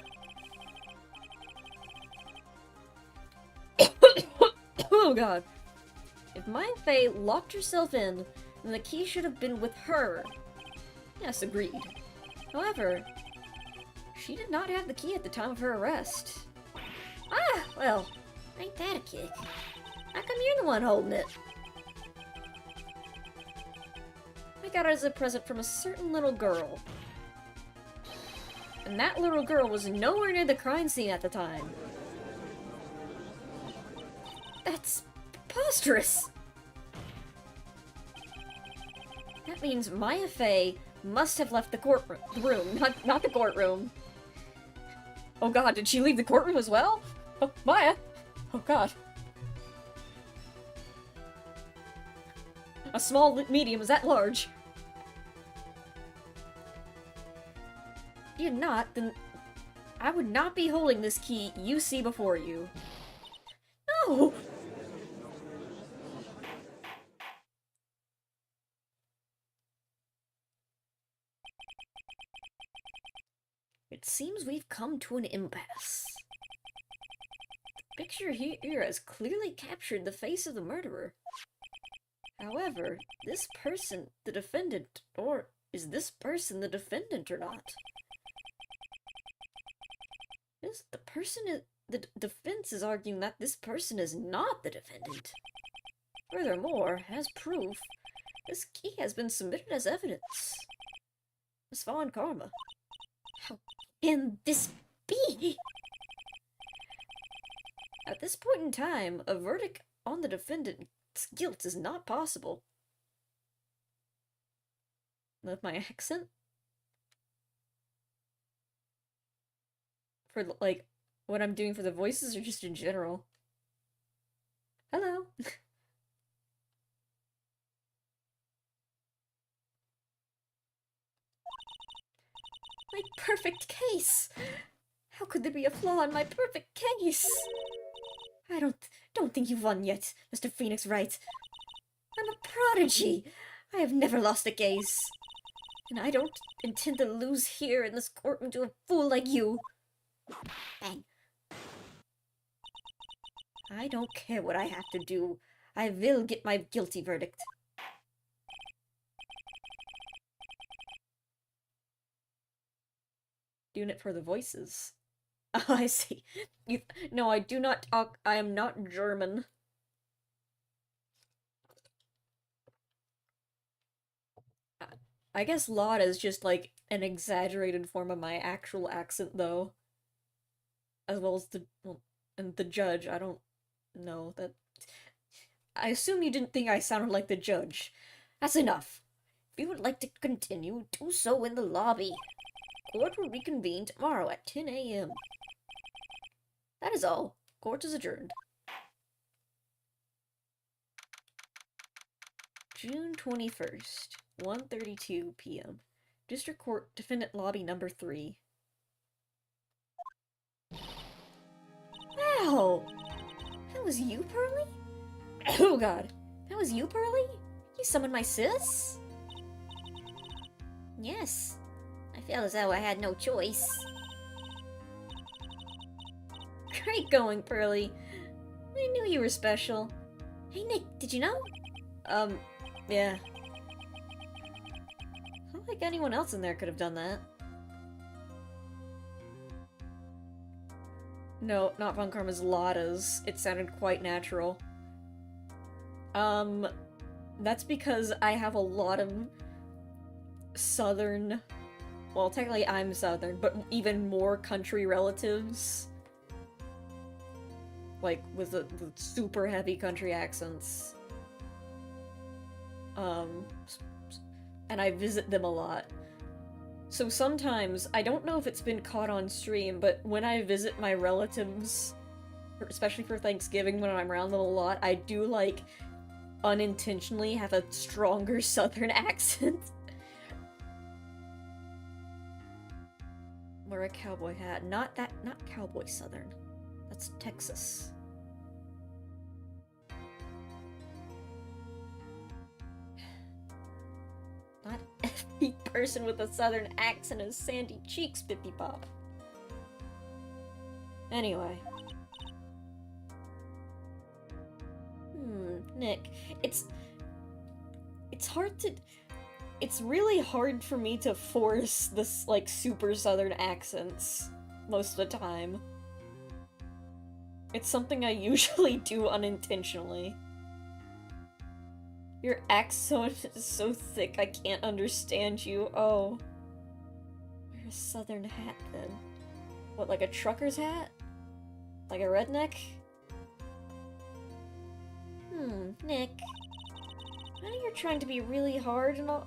Speaker 1: Oh god. If Maya Fey locked herself in, then the key should have been with her. Yes, agreed. However, she did not have the key at the time of her arrest.
Speaker 2: Ah, well, ain't that a kick? How come you're the one holding it?
Speaker 1: I got it as a present from a certain little girl. And that little girl was nowhere near the crime scene at the time.
Speaker 2: That's preposterous!
Speaker 1: That means Maya Fey must have left the courtroom. Not the courtroom. Oh god, did she leave the courtroom as well? Oh, Maya! Oh god. A small medium, is that large? If you're not, then I would not be holding this key you see before you. No! It seems we've come to an impasse. The picture here has clearly captured the face of the murderer. However, this person the defendant, or is this person the defendant or not? The defense is arguing that this person is not the defendant. Furthermore, as proof, this key has been submitted as evidence. Miss Von Karma.
Speaker 2: How can this be?
Speaker 1: At this point in time, a verdict on the defendant's guilt is not possible. With my accent? For, like, what I'm doing for the voices or just in general? Hello. My perfect case! How could there be a flaw in my perfect case? I don't think you've won yet, Mr. Phoenix Wright. I'm a prodigy! I have never lost a case. And I don't intend to lose here in this courtroom to a fool like you.
Speaker 2: Bang.
Speaker 1: I don't care what I have to do. I will get my guilty verdict. Doing it for the voices. Oh, I see. No, I do not talk. I am not German. I guess Lotta is just like an exaggerated form of my actual accent, though. As well as and the judge. I don't know that. I assume you didn't think I sounded like the judge. That's enough.
Speaker 2: If you would like to continue, do so in the lobby. Court will reconvene tomorrow at 10 a.m. That is all. Court is adjourned.
Speaker 1: June 21st, 1:32 p.m. District Court, Defendant Lobby Number 3.
Speaker 2: Wow! That was you, Pearly?
Speaker 1: Oh god.
Speaker 2: That was you, Pearly? You summoned my sis? Yes. I feel as though I had no choice.
Speaker 1: Great going, Pearly. I knew you were special.
Speaker 2: Hey, Nick, did you know?
Speaker 1: Yeah. I don't think anyone else in there could have done that. No, not Von Karma's, Lotta's. It sounded quite natural. That's because I have a lot of southern... Well, technically I'm southern, but even more country relatives. Like, with the super heavy country accents. And I visit them a lot. So sometimes, I don't know if it's been caught on stream, but when I visit my relatives, especially for Thanksgiving when I'm around them a lot, I do, like, unintentionally have a stronger southern accent. Wear a cowboy hat. Not cowboy southern. That's Texas. Not every person with a southern accent has sandy cheeks, Bippy Pop. Anyway. Nick, it's hard to... It's really hard for me to force this, like, super southern accents most of the time. It's something I usually do unintentionally. Your accent is so thick I can't understand you. Oh. Wear a southern hat, then. What, like a trucker's hat? Like a redneck?
Speaker 2: Nick.
Speaker 1: I know you're trying to be really hard and all...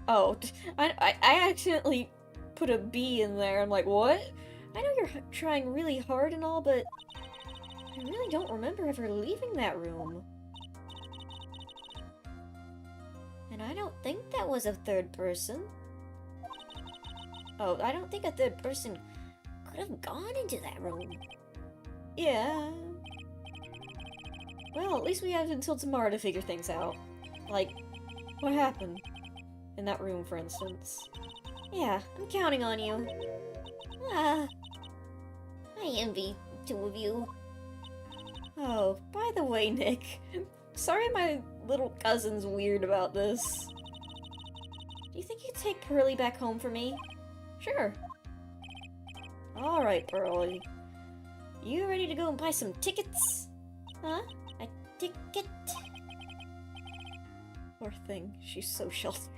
Speaker 1: Oh, I accidentally put a B in there. I'm like, what? I know you're trying really hard and all, but I really don't remember ever leaving that room.
Speaker 2: And I don't think that was a third person.
Speaker 1: Oh, I don't think a third person...
Speaker 2: Could have gone into that room.
Speaker 1: Yeah. Well, at least we have until tomorrow to figure things out. Like, what happened? In that room, for instance.
Speaker 2: Yeah, I'm counting on you. I envy two of you.
Speaker 1: Oh, by the way, Nick, sorry my little cousin's weird about this. Do you think you'd take Pearly back home for me?
Speaker 2: Sure.
Speaker 1: Alright, Pearly. You ready to go and buy some tickets?
Speaker 2: Huh? A ticket?
Speaker 1: Poor thing, she's so sheltered.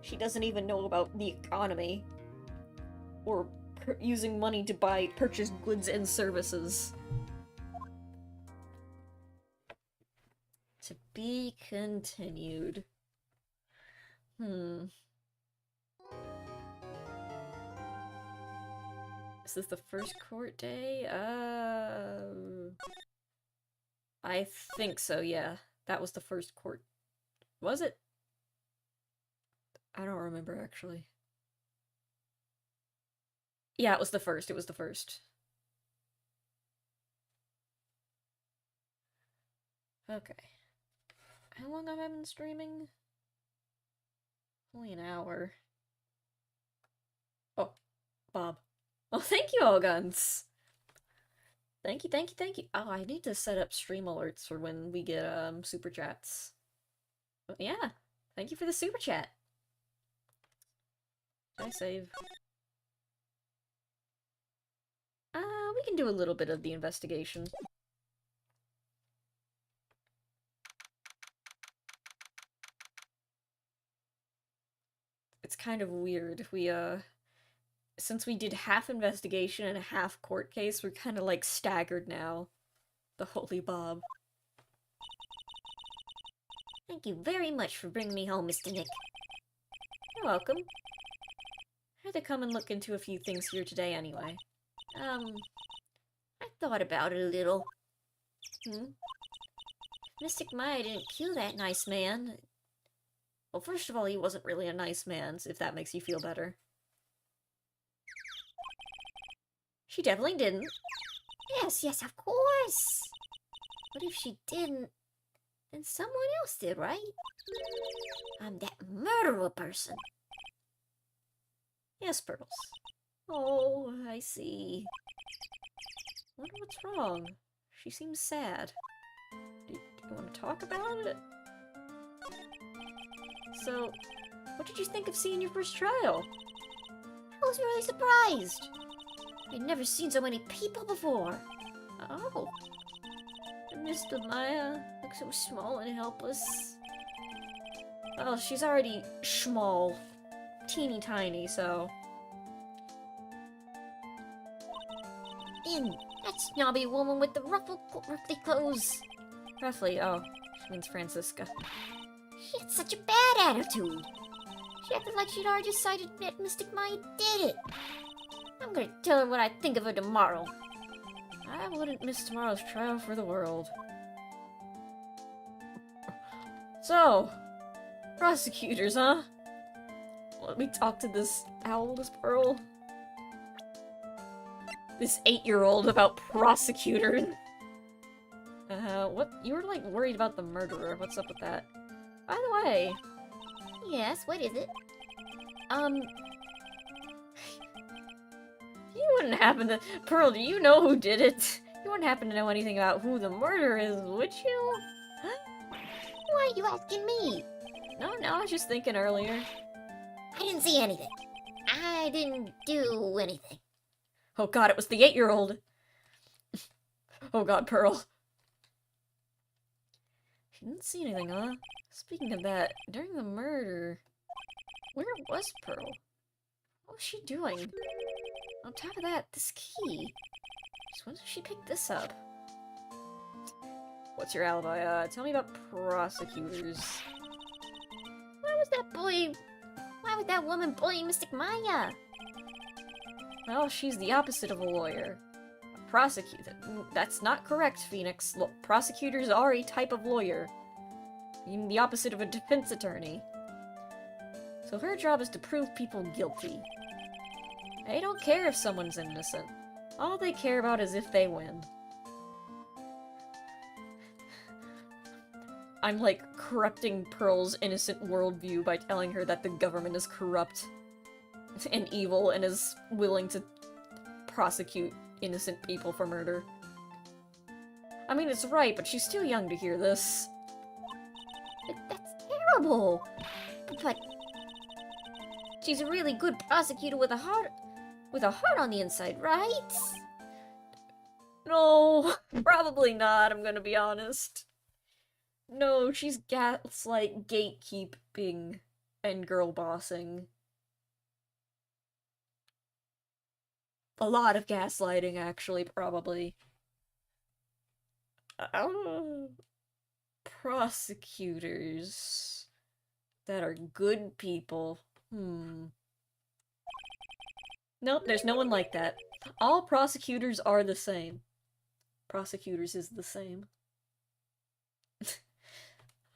Speaker 1: She doesn't even know about the economy. Or using money to purchase goods and services. To be continued. Is this the first court day? I think so, yeah. That was the first court. Was it? I don't remember, actually. Yeah, it was the first. It was the first. Okay. How long have I been streaming? Only an hour. Oh, Bob. Oh, thank you, All Guns! Thank you, thank you, thank you. Oh, I need to set up stream alerts for when we get, super chats. But yeah, thank you for the super chat. Did I save? We can do a little bit of the investigation. It's kind of weird. We, since we did half investigation and half court case, we're kind of, like, staggered now. The Holy Bob.
Speaker 2: Thank you very much for bringing me home, Mr. Nick.
Speaker 1: You're welcome. I had to come and look into a few things here today anyway.
Speaker 2: I thought about it a little. Mystic Maya didn't kill that nice man.
Speaker 1: Well, first of all, he wasn't really a nice man, if that makes you feel better. She definitely didn't.
Speaker 2: Yes, of course. But if she didn't, then someone else did, right? I'm that murderer person.
Speaker 1: Yes, Pearls. Oh, I see. Wonder what's wrong. She seems sad. Do you want to talk about it? So, what did you think of seeing your first trial?
Speaker 2: I was really surprised. I'd never seen so many people before.
Speaker 1: Oh. And Mr. Maya looks so small and helpless. Well, she's already small. Teeny tiny, so...
Speaker 2: That snobby woman with the ruffly clothes.
Speaker 1: Roughly, oh. She means Francisca.
Speaker 2: She had such a bad attitude. She acted like she'd already decided that Mystic Maya did it. I'm gonna tell her what I think of her tomorrow.
Speaker 1: I wouldn't miss tomorrow's trial for the world. So, prosecutors, huh? Let me talk to this... How old is Pearl? This 8-year-old about prosecutor. What? You were, like, worried about the murderer. What's up with that? By the way...
Speaker 2: Yes, what is it?
Speaker 1: You wouldn't happen to... Pearl, do you know who did it? You wouldn't happen to know anything about who the murderer is, would you?
Speaker 2: are you asking me?
Speaker 1: No, I was just thinking earlier.
Speaker 2: I didn't see anything. I didn't do anything.
Speaker 1: Oh god, it was the 8-year-old. Oh god, Pearl. She didn't see anything, huh? Speaking of that, during the murder, where was Pearl? What was she doing? On top of that, this key. Just when did she pick this up? What's your alibi? Tell me about prosecutors.
Speaker 2: Why was that woman bullying Mystic Maya?
Speaker 1: Well, she's the opposite of a lawyer. A prosecutor. That's not correct, Phoenix. Look, prosecutors are a type of lawyer. Even the opposite of a defense attorney. So her job is to prove people guilty. They don't care if someone's innocent. All they care about is if they win. I'm like corrupting Pearl's innocent worldview by telling her that the government is corrupt and evil and is willing to prosecute innocent people for murder. I mean, it's right, but she's too young to hear this.
Speaker 2: That's terrible. But she's a really good prosecutor with a heart on the inside, right?
Speaker 1: No, probably not, I'm gonna be honest. No, she's gaslight gatekeeping and girl bossing. A lot of gaslighting, actually, probably. Prosecutors that are good people. Nope, there's no one like that. All prosecutors are the same. Prosecutors is the same.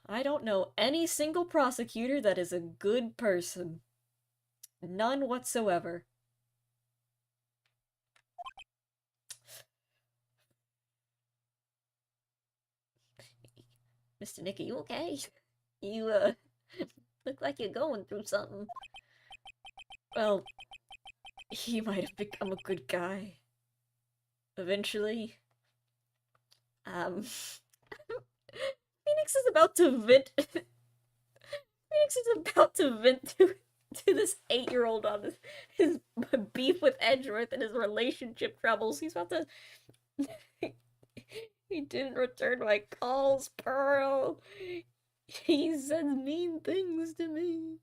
Speaker 1: I don't know any single prosecutor that is a good person. None whatsoever.
Speaker 2: Mr. Nick, are you okay? You, look like you're going through something.
Speaker 1: Well, he might have become a good guy. Eventually. Phoenix is about to vent. Phoenix is about to vent to this 8-year-old on his beef with Edgeworth and his relationship troubles. He's about to. He didn't return my calls, Pearl. He says mean things to me.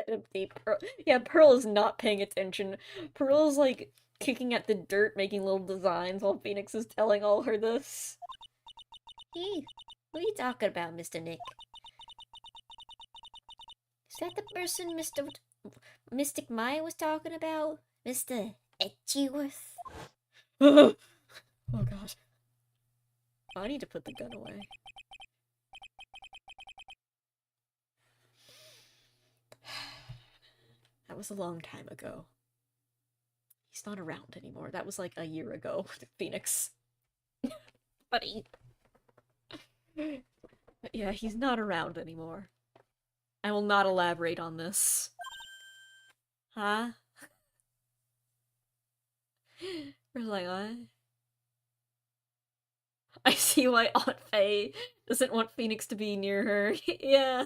Speaker 1: Empty Pearl. Yeah, Pearl is not paying attention. Pearl's like kicking at the dirt, making little designs while Phoenix is telling all her this.
Speaker 2: Hey, what are you talking about, Mr. Nick? Is that the person Mystic Maya was talking about? Mr. Edgeworth?
Speaker 1: Oh god. I need to put the gun away. That was a long time ago. He's not around anymore. That was like a year ago, Phoenix. Buddy. But yeah, he's not around anymore. I will not elaborate on this. Huh? We're like, what? I see why Aunt Faye doesn't want Phoenix to be near her. Yeah.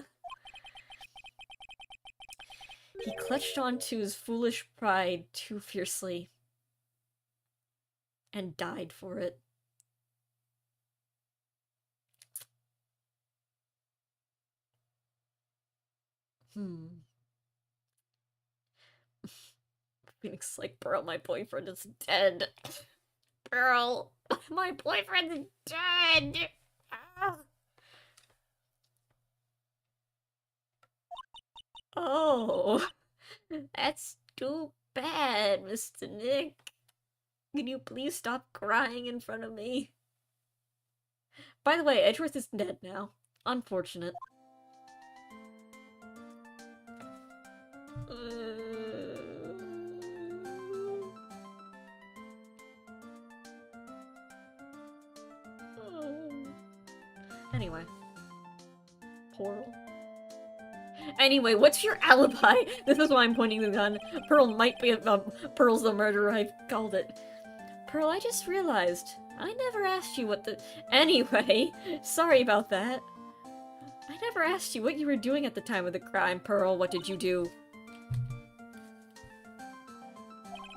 Speaker 1: He clutched onto his foolish pride too fiercely. And died for it. Phoenix is like, Pearl, my boyfriend is dead. Pearl, my boyfriend is dead! Oh, that's too bad, Mr. Nick. Can you please stop crying in front of me? By the way, Edgeworth is dead now. Unfortunate. Anyway. Pearl. Anyway, what's your alibi? This is why I'm pointing the gun. Pearl might be Pearl's the murderer, I called it. Pearl, I just realized. I never asked you what the- Anyway, sorry about that. I never asked you what you were doing at the time of the crime, Pearl. What did you do?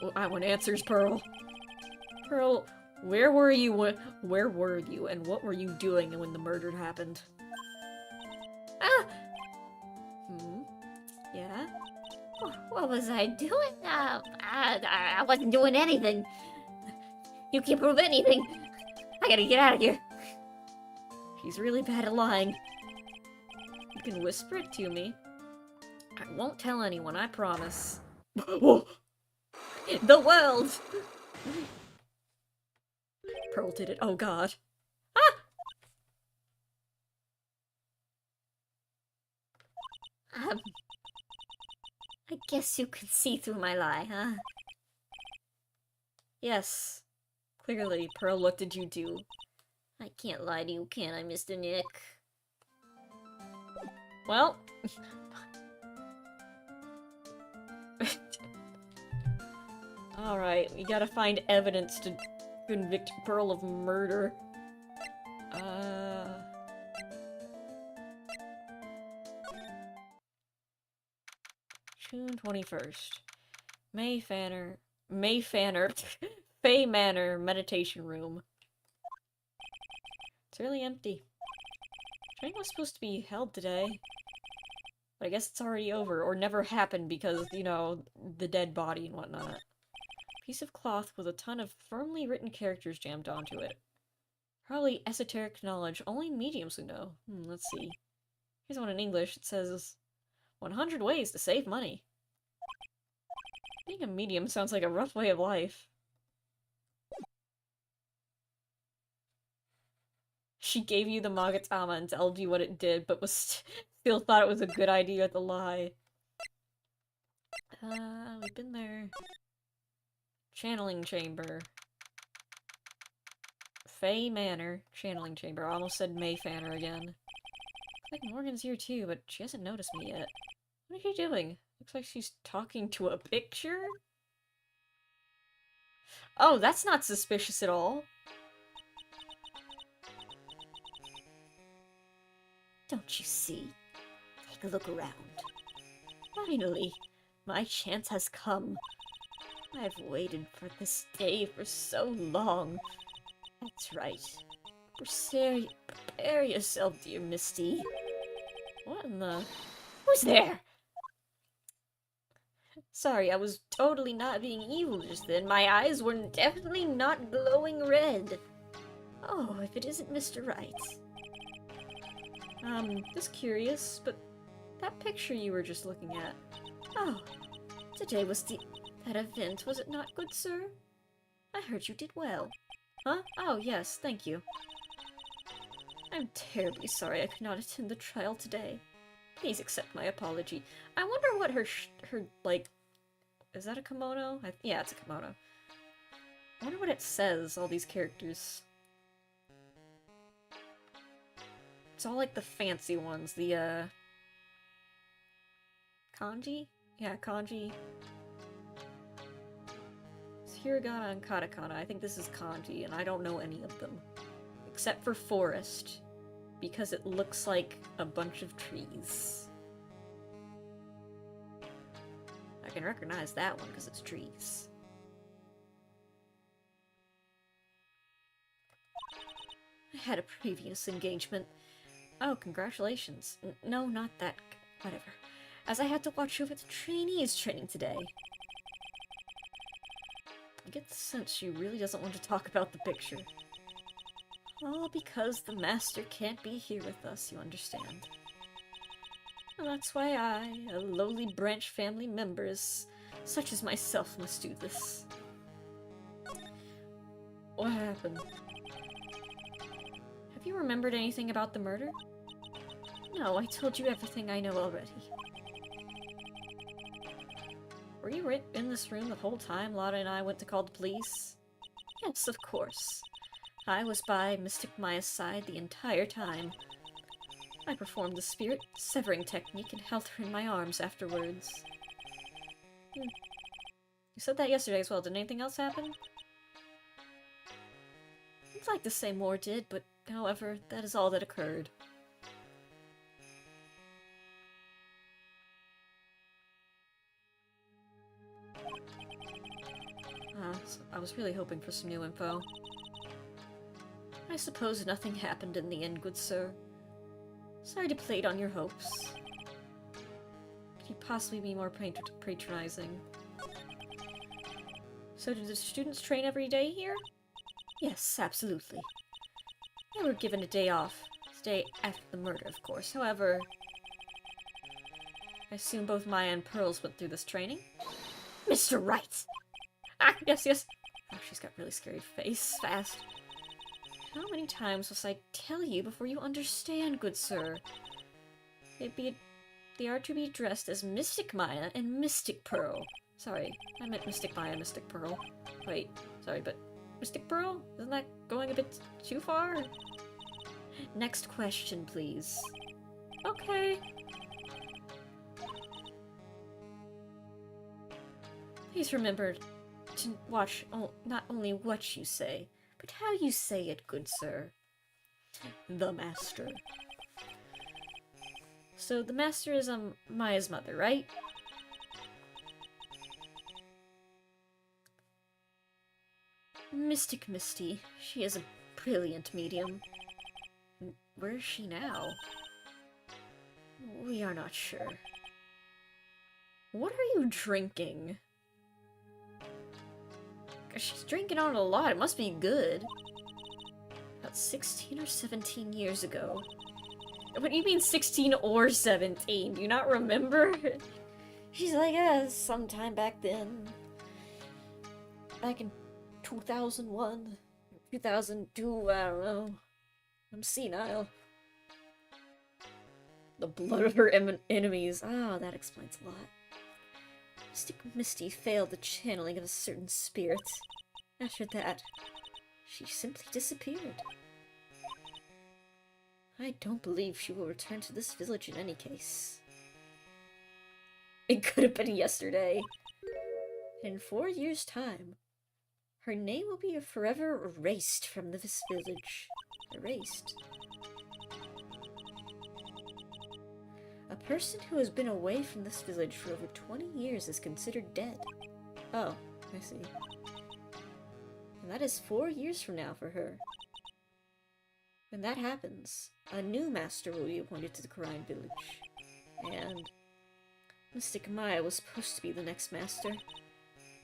Speaker 1: Well, I want answers, Pearl. Pearl, where were you and what were you doing when the murder happened?
Speaker 2: Ah!
Speaker 1: Yeah?
Speaker 2: What was I doing? I wasn't doing anything. You can't prove anything. I gotta get out of here.
Speaker 1: He's really bad at lying. You can whisper it to me. I won't tell anyone, I promise. The world! Pearl did it. Oh god. Ah!
Speaker 2: I guess you could see through my lie, huh?
Speaker 1: Yes. Clearly, Pearl, what did you do?
Speaker 2: I can't lie to you, can I, Mr. Nick?
Speaker 1: Well... Alright, we gotta find evidence to convict Pearl of murder. June 21st. Fay Manor Meditation Room. It's really empty. Training was supposed to be held today. But I guess it's already over, or never happened because, you know, the dead body and whatnot. Piece of cloth with a ton of firmly written characters jammed onto it. Probably esoteric knowledge only mediums would know. Let's see. Here's one in English. It says, 100 ways to save money. Being a medium sounds like a rough way of life. She gave you the Magatama and told you what it did, but was still thought it was a good idea to lie. We've been there. Channeling chamber. Fay Manor. Channeling chamber. I almost said Mayfanner again. Looks like Morgan's here too, but she hasn't noticed me yet. What is she doing? Looks like she's talking to a picture? Oh, that's not suspicious at all.
Speaker 2: Don't you see? Take a look around. Finally, my chance has come. I've waited for this day for so long. That's right. Prepare yourself, dear Misty.
Speaker 1: What in the...
Speaker 2: Who's there?
Speaker 1: Sorry, I was totally not being evil just then. My eyes were definitely not glowing red.
Speaker 2: Oh, if it isn't Mr. Wright.
Speaker 1: Just curious, but that picture you were just looking at.
Speaker 2: Oh, today was that event, was it not, good sir? I heard you did well.
Speaker 1: Huh? Oh, yes, thank you.
Speaker 2: I'm terribly sorry I could not attend the trial today. Please accept my apology.
Speaker 1: I wonder what her, like... Is that a kimono? Yeah, it's a kimono. I wonder what it says, all these characters. It's all like the fancy ones, the, kanji? Yeah, kanji. It's hiragana and katakana. I think this is kanji, and I don't know any of them. Except for forest, because it looks like a bunch of trees. I can recognize that one because it's trees.
Speaker 2: I had a previous engagement.
Speaker 1: Oh, congratulations.
Speaker 2: No, not that. Whatever. As I had to watch over the trainees training today.
Speaker 1: I get the sense she really doesn't want to talk about the picture.
Speaker 2: All because the master can't be here with us, you understand.
Speaker 1: And that's why I, a lowly branch family members, such as myself, must do this. What happened? Have you remembered anything about the murder?
Speaker 2: No, I told you everything I know already.
Speaker 1: Were you right in this room the whole time Lotta and I went to call the police?
Speaker 2: Yes, of course. I was by Mystic Maya's side the entire time. I performed the spirit severing technique and held her in my arms afterwards.
Speaker 1: You said that yesterday as well. Did anything else happen?
Speaker 2: I'd like to say more did, but however, that is all that occurred.
Speaker 1: I was really hoping for some new info. I suppose nothing happened in the end, good sir. Sorry to plate on your hopes. Could you possibly be more patronizing? So do the students train every day here? Yes, absolutely. They were given a day off. Day after the murder, of course. However, I assume both Maya and Pearls went through this training. Mr. Wright! Ah, yes, yes. Oh, she's got really scary face. Fast. How many times must I tell you before you understand, good sir? They are to be dressed as Mystic Maya and Mystic Pearl. Sorry, I meant Mystic Maya, Mystic Pearl. Wait, sorry, but Mystic Pearl? Isn't that going a bit too far? Next question, please. Okay. Please remember to watch not only what you say, but how you say it, good sir. The Master. So the Master is Maya's mother, right? Mystic Misty. She is a brilliant medium. Where is she now? We are not sure. What are you drinking? She's drinking on it a lot. It must be good. About 16 or 17 years ago. What do you mean 16 or 17? Do you not remember? She's like, sometime back then. Back in 2001. 2002, I don't know. I'm senile. The blood of her enemies. Ah, that explains a lot. Mystic Misty failed the channeling of a certain spirit. After that, she simply disappeared. I don't believe she will return to this village in any case. It could have been yesterday. In 4 years' time, her name will be forever erased from this village. Erased. A person who has been away from this village for over 20 years is considered dead. Oh, I see. And that is 4 years from now for her. When that happens, a new master will be appointed to the Karine village. And Mystic Maya was supposed to be the next master.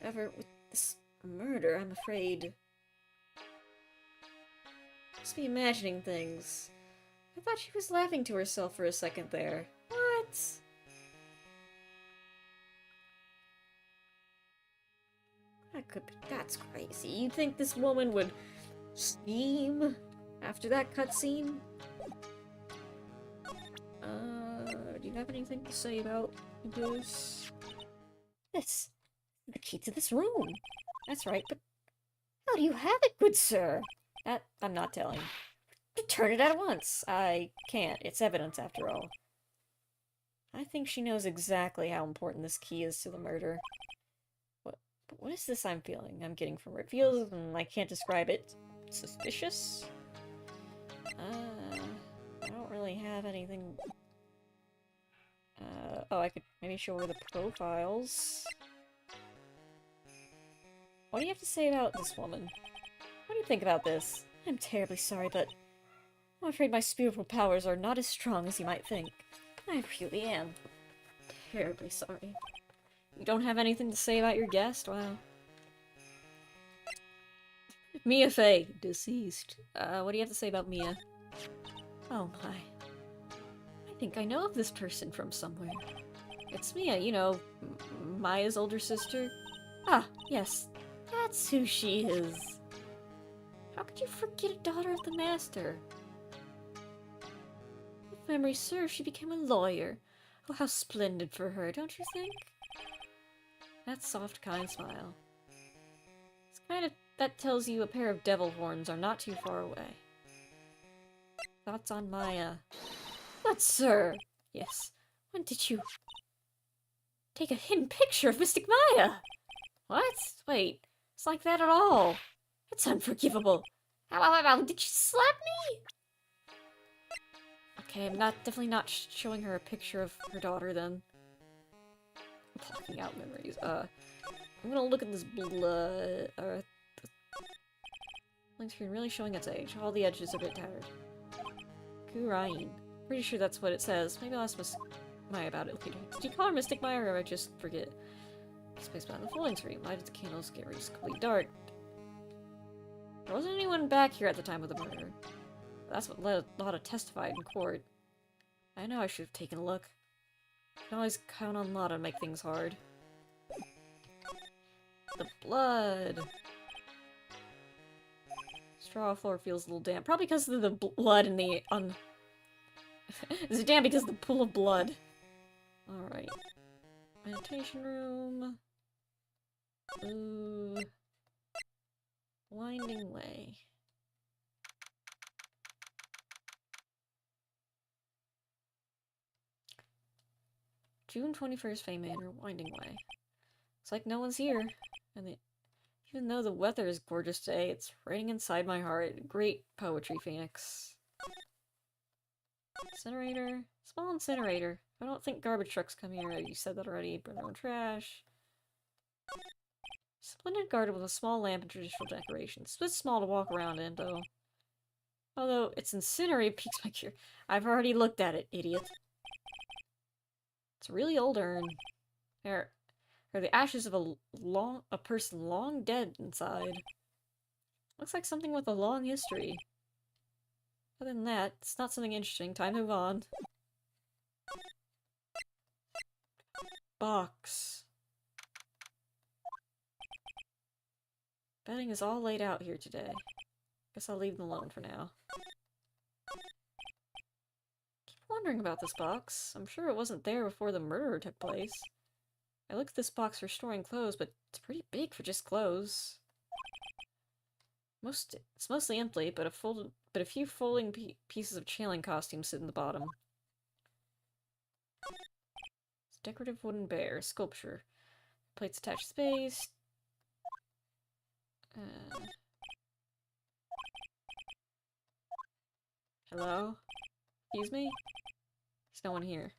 Speaker 1: However, with this murder, I'm afraid... Must be imagining things. I thought she was laughing to herself for a second there. What? That's crazy. You'd think this woman would steam after that cutscene? Do you have anything to say about this? This. The key to this room. That's right, but how do you have it, good sir? That I'm not telling. Return it at once. I can't. It's evidence, after all. I think she knows exactly how important this key is to the murder. What is this I'm feeling? I'm getting from her. It feels, and I can't describe it. Suspicious? I don't really have anything... oh, I could maybe show her the profiles. What do you have to say about this woman? What do you think about this? I'm terribly sorry, but I'm afraid my spiritual powers are not as strong as you might think. I really am. Terribly sorry. You don't have anything to say about your guest? Wow. Mia Fey, deceased. What do you have to say about Mia? Oh my. I think I know of this person from somewhere. It's Mia, you know, Maya's older sister. Ah, yes. That's who she is. How could you forget a daughter of the Master? If memory serves, she became a lawyer. Oh, how splendid for her, don't you think? That soft, kind smile. It's kind of... that tells you a pair of devil horns are not too far away. Thoughts on Maya? But, sir! Yes, when did you... take a hidden picture of Mystic Maya? What? Wait, it's like that at all. It's unforgivable. How did she slap me? Okay, I'm definitely not showing her a picture of her daughter then. Blocking out memories. I'm gonna look at this blood, Link screen really showing its age. All the edges are a bit tattered. Gurain. Pretty sure that's what it says. Maybe I'll ask Miss Maya about it later. Did you call her Mystic Maya or I just forget? Space behind the folding screen. Why did the candles get completely dark? There wasn't anyone back here at the time of the murder. That's what led Lotta testified in court. I know I should have taken a look. I can always count on Lotta to make things hard. The blood! Straw floor feels a little damp. Probably because of the blood in the Is it damp because of the pool of blood? Alright. Meditation room. Ooh. Winding way. June 21st, Fay Manor, Winding Way. It's like no one's here. And even though the weather is gorgeous today, it's raining inside my heart. Great poetry, Phoenix. Incinerator? Small incinerator. I don't think garbage trucks come here. You said that already. Burn their own trash. Splendid garden with a small lamp and traditional decorations. It's a bit small to walk around in, though. Although it's incinerated piques my cure. I've already looked at it, idiot. It's a really old urn. There are the ashes of a person long dead inside. Looks like something with a long history. Other than that, it's not something interesting. Time to move on. Box. Bedding is all laid out here today. Guess I'll leave them alone for now. Keep wondering about this box. I'm sure it wasn't there before the murder took place. I looked at this box for storing clothes, but it's pretty big for just clothes. It's mostly empty, but a few folding pieces of channeling costumes sit in the bottom. It's a decorative wooden bear, sculpture. Plates attached space. Hello? Excuse me? There's no one here.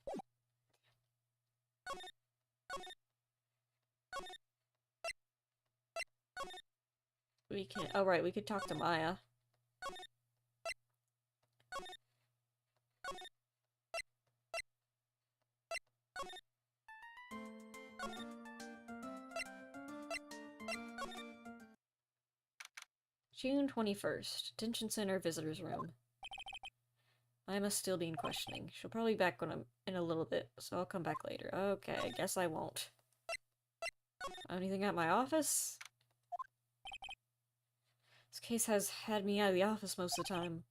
Speaker 1: We can- oh right, we could talk to Maya. June 21st. Detention Center Visitor's Room. I must still be in questioning. She'll probably be back when I'm in a little bit, so I'll come back later. Okay, I guess I won't. Anything at my office? This case has had me out of the office most of the time.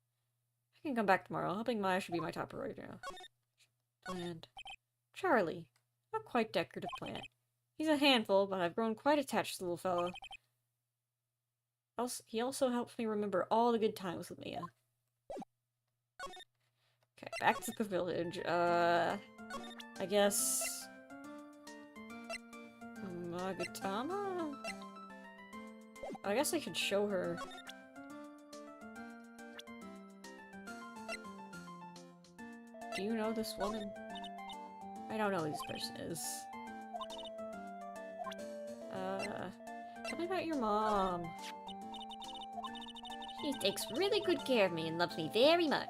Speaker 1: I can come back tomorrow. Helping Maya should be my top priority now. Plant. Charlie. Not quite decorative plant. He's a handful, but I've grown quite attached to the little fella. He also helps me remember all the good times with Mia. Okay, back to the village. I guess... Magatama? I guess I could show her. Do you know this woman? I don't know who this person is. Tell me about your mom.
Speaker 2: She takes really good care of me and loves me very much.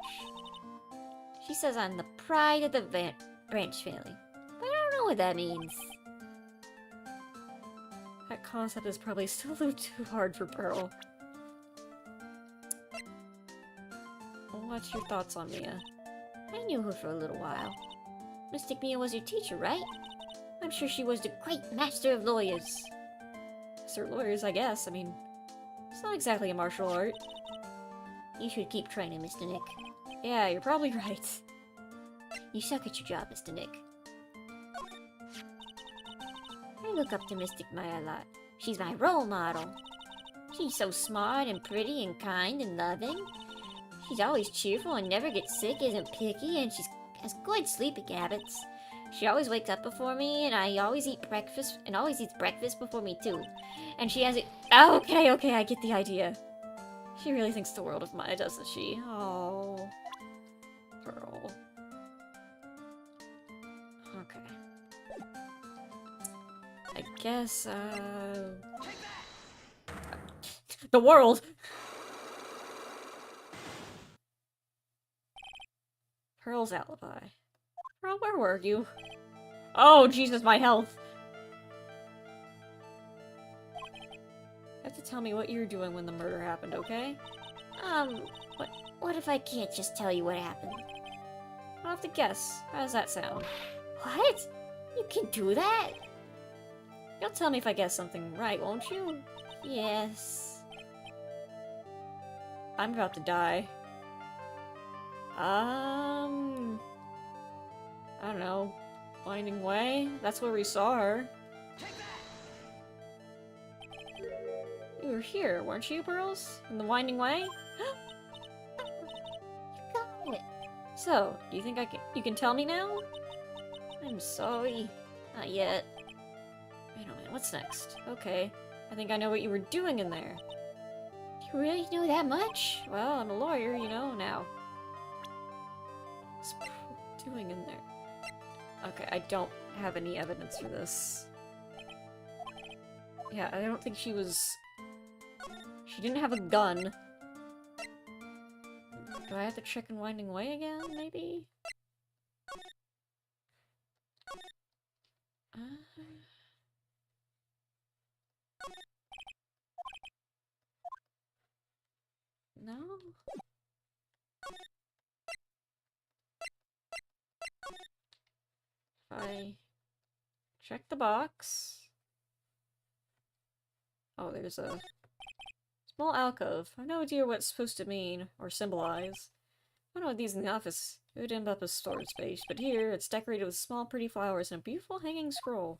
Speaker 2: She says I'm the pride of the Branch family. But I don't know what that means.
Speaker 1: That concept is probably still a little too hard for Pearl. What's your thoughts on Mia?
Speaker 2: I knew her for a little while. Mystic Mia was your teacher, right? I'm sure she was the great master of lawyers.
Speaker 1: Sir lawyers, I guess. I mean, it's not exactly a martial art.
Speaker 2: You should keep training, Mr. Nick.
Speaker 1: Yeah, you're probably right.
Speaker 2: You suck at your job, Mr. Nick. I look up to Mystic Maya a lot. She's my role model. She's so smart and pretty and kind and loving. She's always cheerful and never gets sick, isn't picky, and she has good sleeping habits. She always wakes up before me, and I always eat breakfast, and always eats breakfast before me too. And she has it.
Speaker 1: Oh, okay, I get the idea. She really thinks the world of Maya, doesn't she? Oh, Pearl. Okay. I guess, the world! Pearl's alibi. Pearl, where were you? Oh, Jesus, my health! You have to tell me what you were doing when the murder happened, okay?
Speaker 2: What if I can't just tell you what happened?
Speaker 1: I'll have to guess. How does that sound?
Speaker 2: What? You can do that?
Speaker 1: You'll tell me if I guess something right, won't you?
Speaker 2: Yes.
Speaker 1: I'm about to die. I don't know. Winding Way? That's where we saw her. You were here, weren't you, Pearls? In the Winding Way?
Speaker 2: You got it.
Speaker 1: So, do you think you can tell me now?
Speaker 2: I'm sorry. Not yet.
Speaker 1: Wait a minute, what's next? Okay, I think I know what you were doing in there.
Speaker 2: You really know that much?
Speaker 1: Well, I'm a lawyer, you know, now. What's doing in there? Okay, I don't have any evidence for this. Yeah, I don't think she was... She didn't have a gun. Do I have to check in Winding Way again, maybe? No? If I check the box... Oh, there's a small alcove. I have no idea what it's supposed to mean or symbolize. I don't know what these in the office. It would end up as storage space, but here it's decorated with small pretty flowers and a beautiful hanging scroll.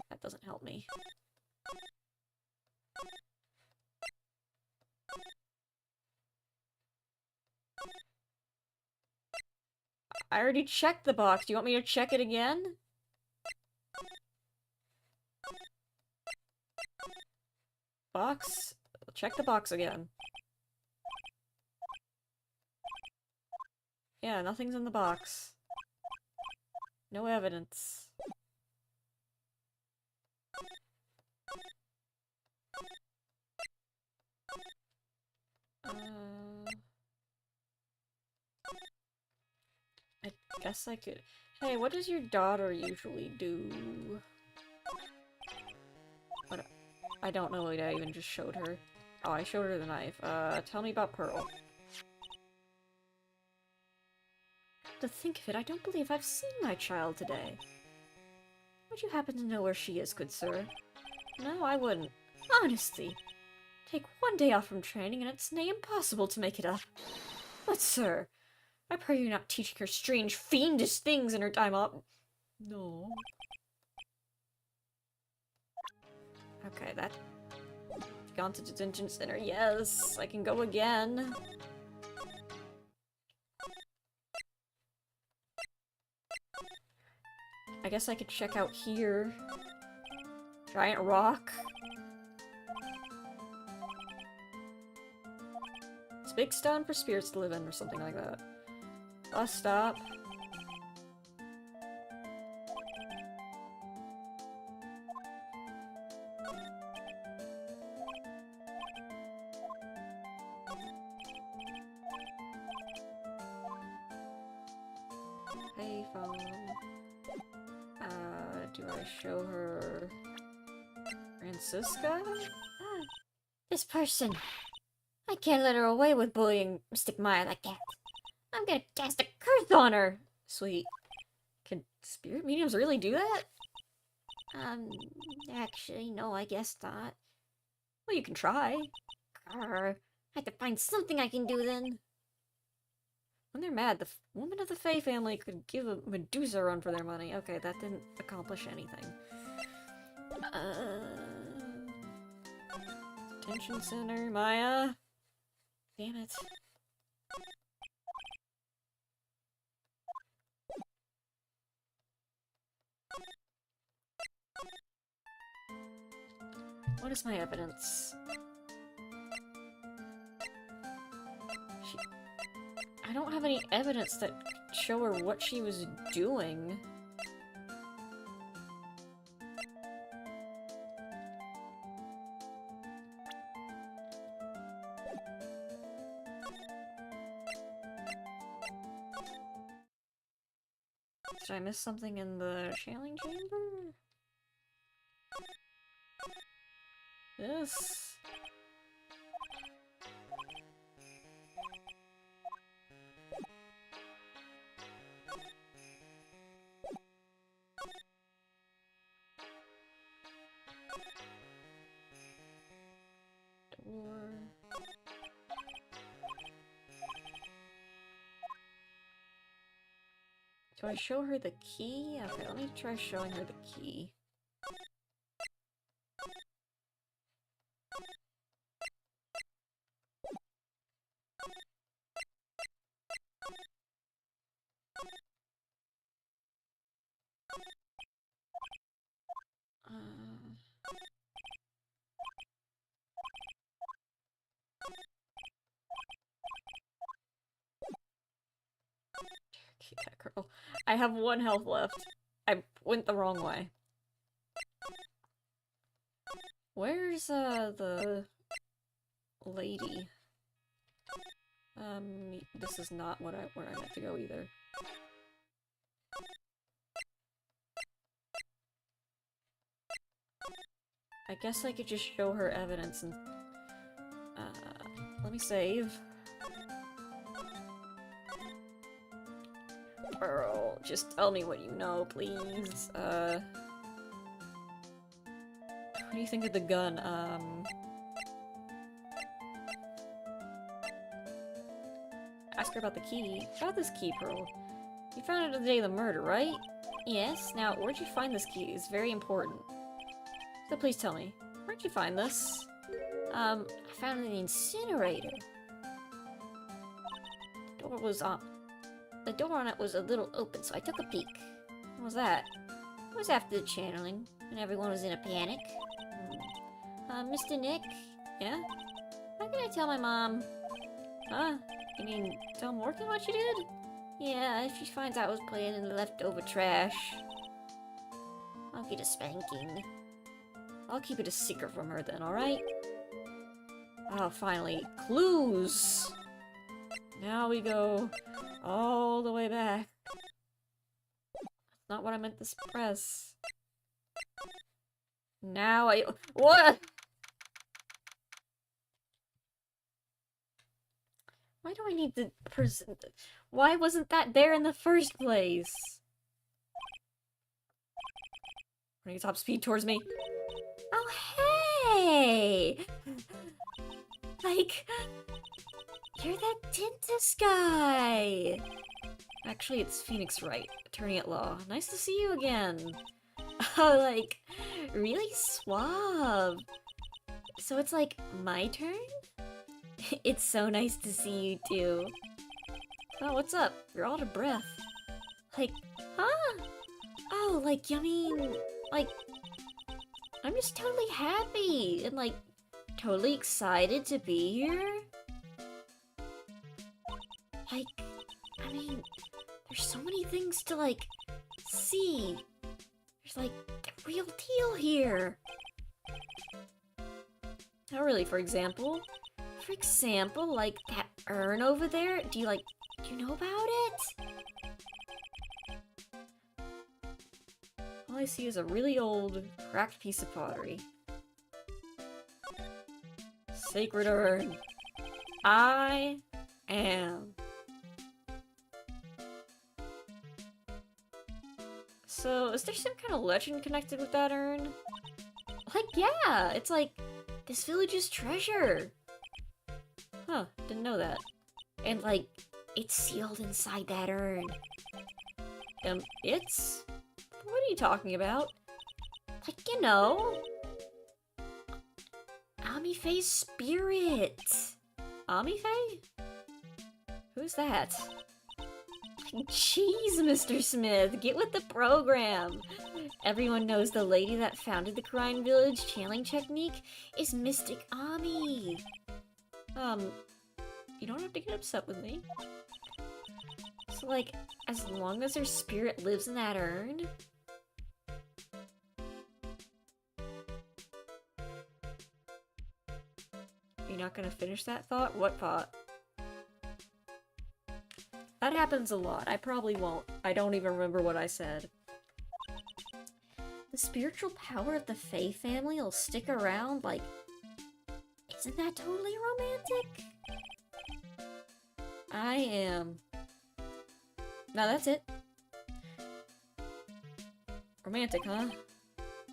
Speaker 1: That doesn't help me. I already checked the box. Do you want me to check it again? Box? Check the box again. Yeah, nothing's in the box. No evidence. I guess I could... Hey, what does your daughter usually do? What? I don't know what I even just showed her. Oh, I showed her the knife. Tell me about Pearl. To think of it, I don't believe I've seen my child today. Would you happen to know where she is, good sir? No, I wouldn't. Honestly. Take one day off from training and it's near impossible to make it up. But, sir, I pray you're not teaching her strange, fiendish things in her time off. No. Okay, that... Gone to detention center. Yes, I can go again. I guess I could check out here. Giant rock. It's a big stone for spirits to live in, or something like that. Bus stop. Payphone. Do I show her Francisca?
Speaker 2: This person. I can't let her away with bullying Mystic Maya like that. I'm gonna cast a curse on her.
Speaker 1: Sweet. Can spirit mediums really do that?
Speaker 2: Actually, no, I guess not.
Speaker 1: Well, you can try.
Speaker 2: Grr. I have to find something I can do then.
Speaker 1: When they're mad, the woman of the Fae family could give a Medusa a run for their money. Okay, that didn't accomplish anything. Detention center, Maya. Damn it. What is my evidence? I don't have any evidence that show her what she was doing. Did I miss something in the channeling chamber? This. Door. Do I show her the key? Okay, let me try showing her the key. Okay, that girl. I have 1 health left. I went the wrong way. Where's, the lady? This is not where I meant to go either. I guess I could just show her evidence and, let me save. Pearl, just tell me what you know, please. What do you think of the gun? Ask her about the key. About this key, Pearl. You found it the day of the murder, right? Yes. Now, where'd you find this key? It's very important. So please tell me, where'd you find this? I found it in the incinerator. The door was on. The door on it was a little open, so I took a peek. What was that? It was after the channeling, and everyone was in a panic. Mr. Nick? Yeah? How can I tell my mom? Huh? You mean, tell Morgan what you did? Yeah, if she finds out I was playing in the leftover trash, I'll get a spanking. I'll keep it a secret from her then, alright? Oh, finally. Clues! Now we go all the way back. That's not what I meant to press. Now what? Why do I need to why wasn't that there in the first place? Running top speed towards me. Oh, hey! Like, you're that dentist guy! Actually, it's Phoenix Wright, attorney at law. Nice to see you again. Oh, like, really suave. So it's like, my turn? It's so nice to see you too. Oh, what's up? You're all out of breath. Like, huh? Oh, like, you mean, like, I'm just totally happy and, like, totally excited to be here. Like, I mean, there's so many things to, like, see. There's, like, the real deal here. Not really, for example. For example, like, that urn over there. Do you know about it? All I see is a really old, cracked piece of pottery. Sacred urn. I am. So, is there some kind of legend connected with that urn? Like, yeah! It's like, this village's treasure! Huh, didn't know that. And, like, it's sealed inside that urn. It's? What are you talking about? Like, you know... Amifei's spirit! Amifei? Who's that? Jeez, Mr. Smith, get with the program! Everyone knows the lady that founded the Crime Village channeling technique is Mystic Ami. You don't have to get upset with me. So, like, as long as her spirit lives in that urn... You're not gonna finish that thought? What thought? That happens a lot. I probably won't. I don't even remember what I said.
Speaker 2: The spiritual power of the Fae family will stick around, like... Isn't that totally romantic?
Speaker 1: I am... No, that's it. Romantic, huh?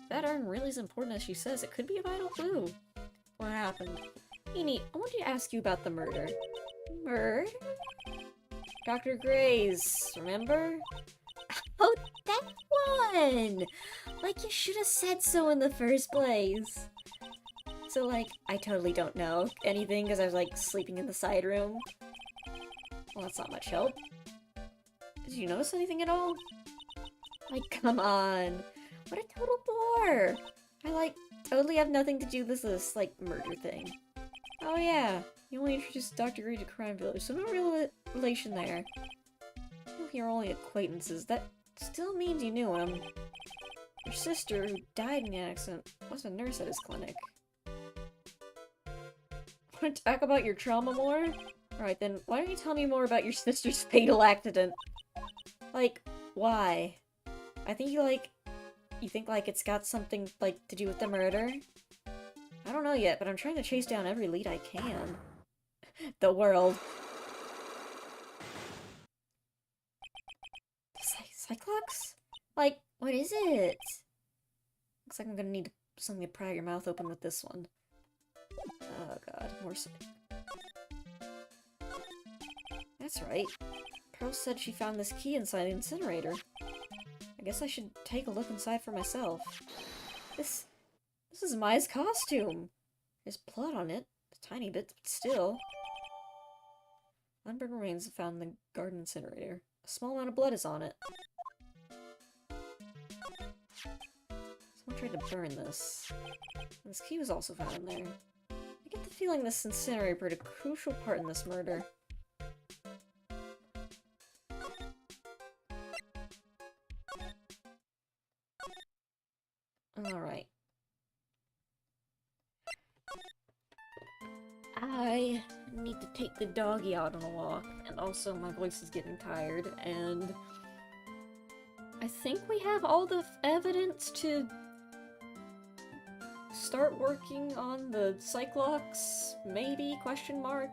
Speaker 1: That aren't really as important as she says. It could be a vital clue. What happened? Eni, I wanted to ask you about the murder.
Speaker 2: Murder?
Speaker 1: Dr. Gray's, remember?
Speaker 2: Oh, that one! Like, you should have said so in the first place.
Speaker 1: So, like, I totally don't know anything because I was, like, sleeping in the side room. Well, that's not much help. Did you notice anything at all?
Speaker 2: Like, come on. What a total bore!
Speaker 1: I, like, totally have nothing to do with this, like, murder thing. Oh, yeah. You only introduced Dr. Gray to Crime Village, so no real relation there. You're only acquaintances. That still means you knew him. Your sister, who died in the accident, was a nurse at his clinic. Want to talk about your trauma more? Alright then, why don't you tell me more about your sister's fatal accident? Like, why? I think you think like it's got something, like, to do with the murder? I don't know yet, but I'm trying to chase down every lead I can. The world. Cyclops? Like,
Speaker 2: What is it?
Speaker 1: looks like I'm gonna need something to pry your mouth open with this one. Oh god, more That's right. Pearl said she found this key inside the incinerator. I guess I should take a look inside for myself. This is Maya's costume! There's blood on it. A tiny bit, but still. Unburned remains found in the garden incinerator. A small amount of blood is on it. Someone tried to burn this. And this key was also found in there. I get the feeling this incinerator played a crucial part in this murder. Alright. I need to take the doggy out on a walk, and also my voice is getting tired, and I think we have all the evidence to start working on the Cyclops, maybe, question mark?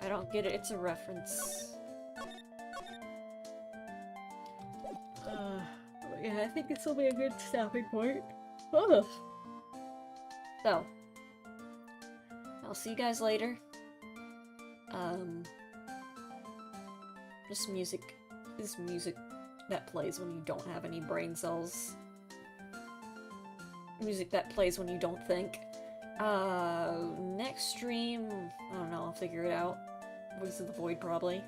Speaker 1: I don't get it, it's a reference. Yeah, I think this will be a good stopping point. Oh. So, I'll see you guys later. This music that plays when you don't have any brain cells. Music that plays when you don't think. Next stream, I don't know, I'll figure it out. Voice of the Void, probably.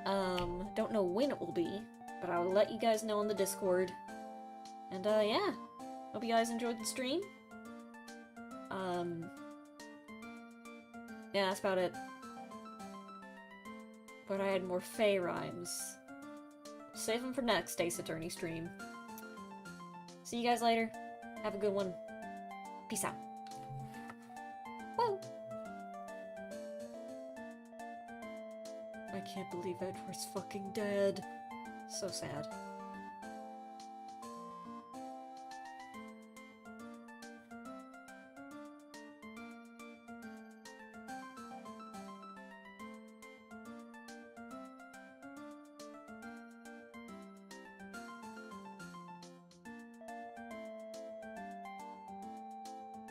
Speaker 1: Don't know when it will be, but I will let you guys know on the Discord. And, yeah. Hope you guys enjoyed the stream. Yeah, that's about it. But I had more Fae rhymes. Save them for next Ace Attorney stream. See you guys later. Have a good one. Peace out. Whoa! I can't believe Edward's fucking dead. So sad.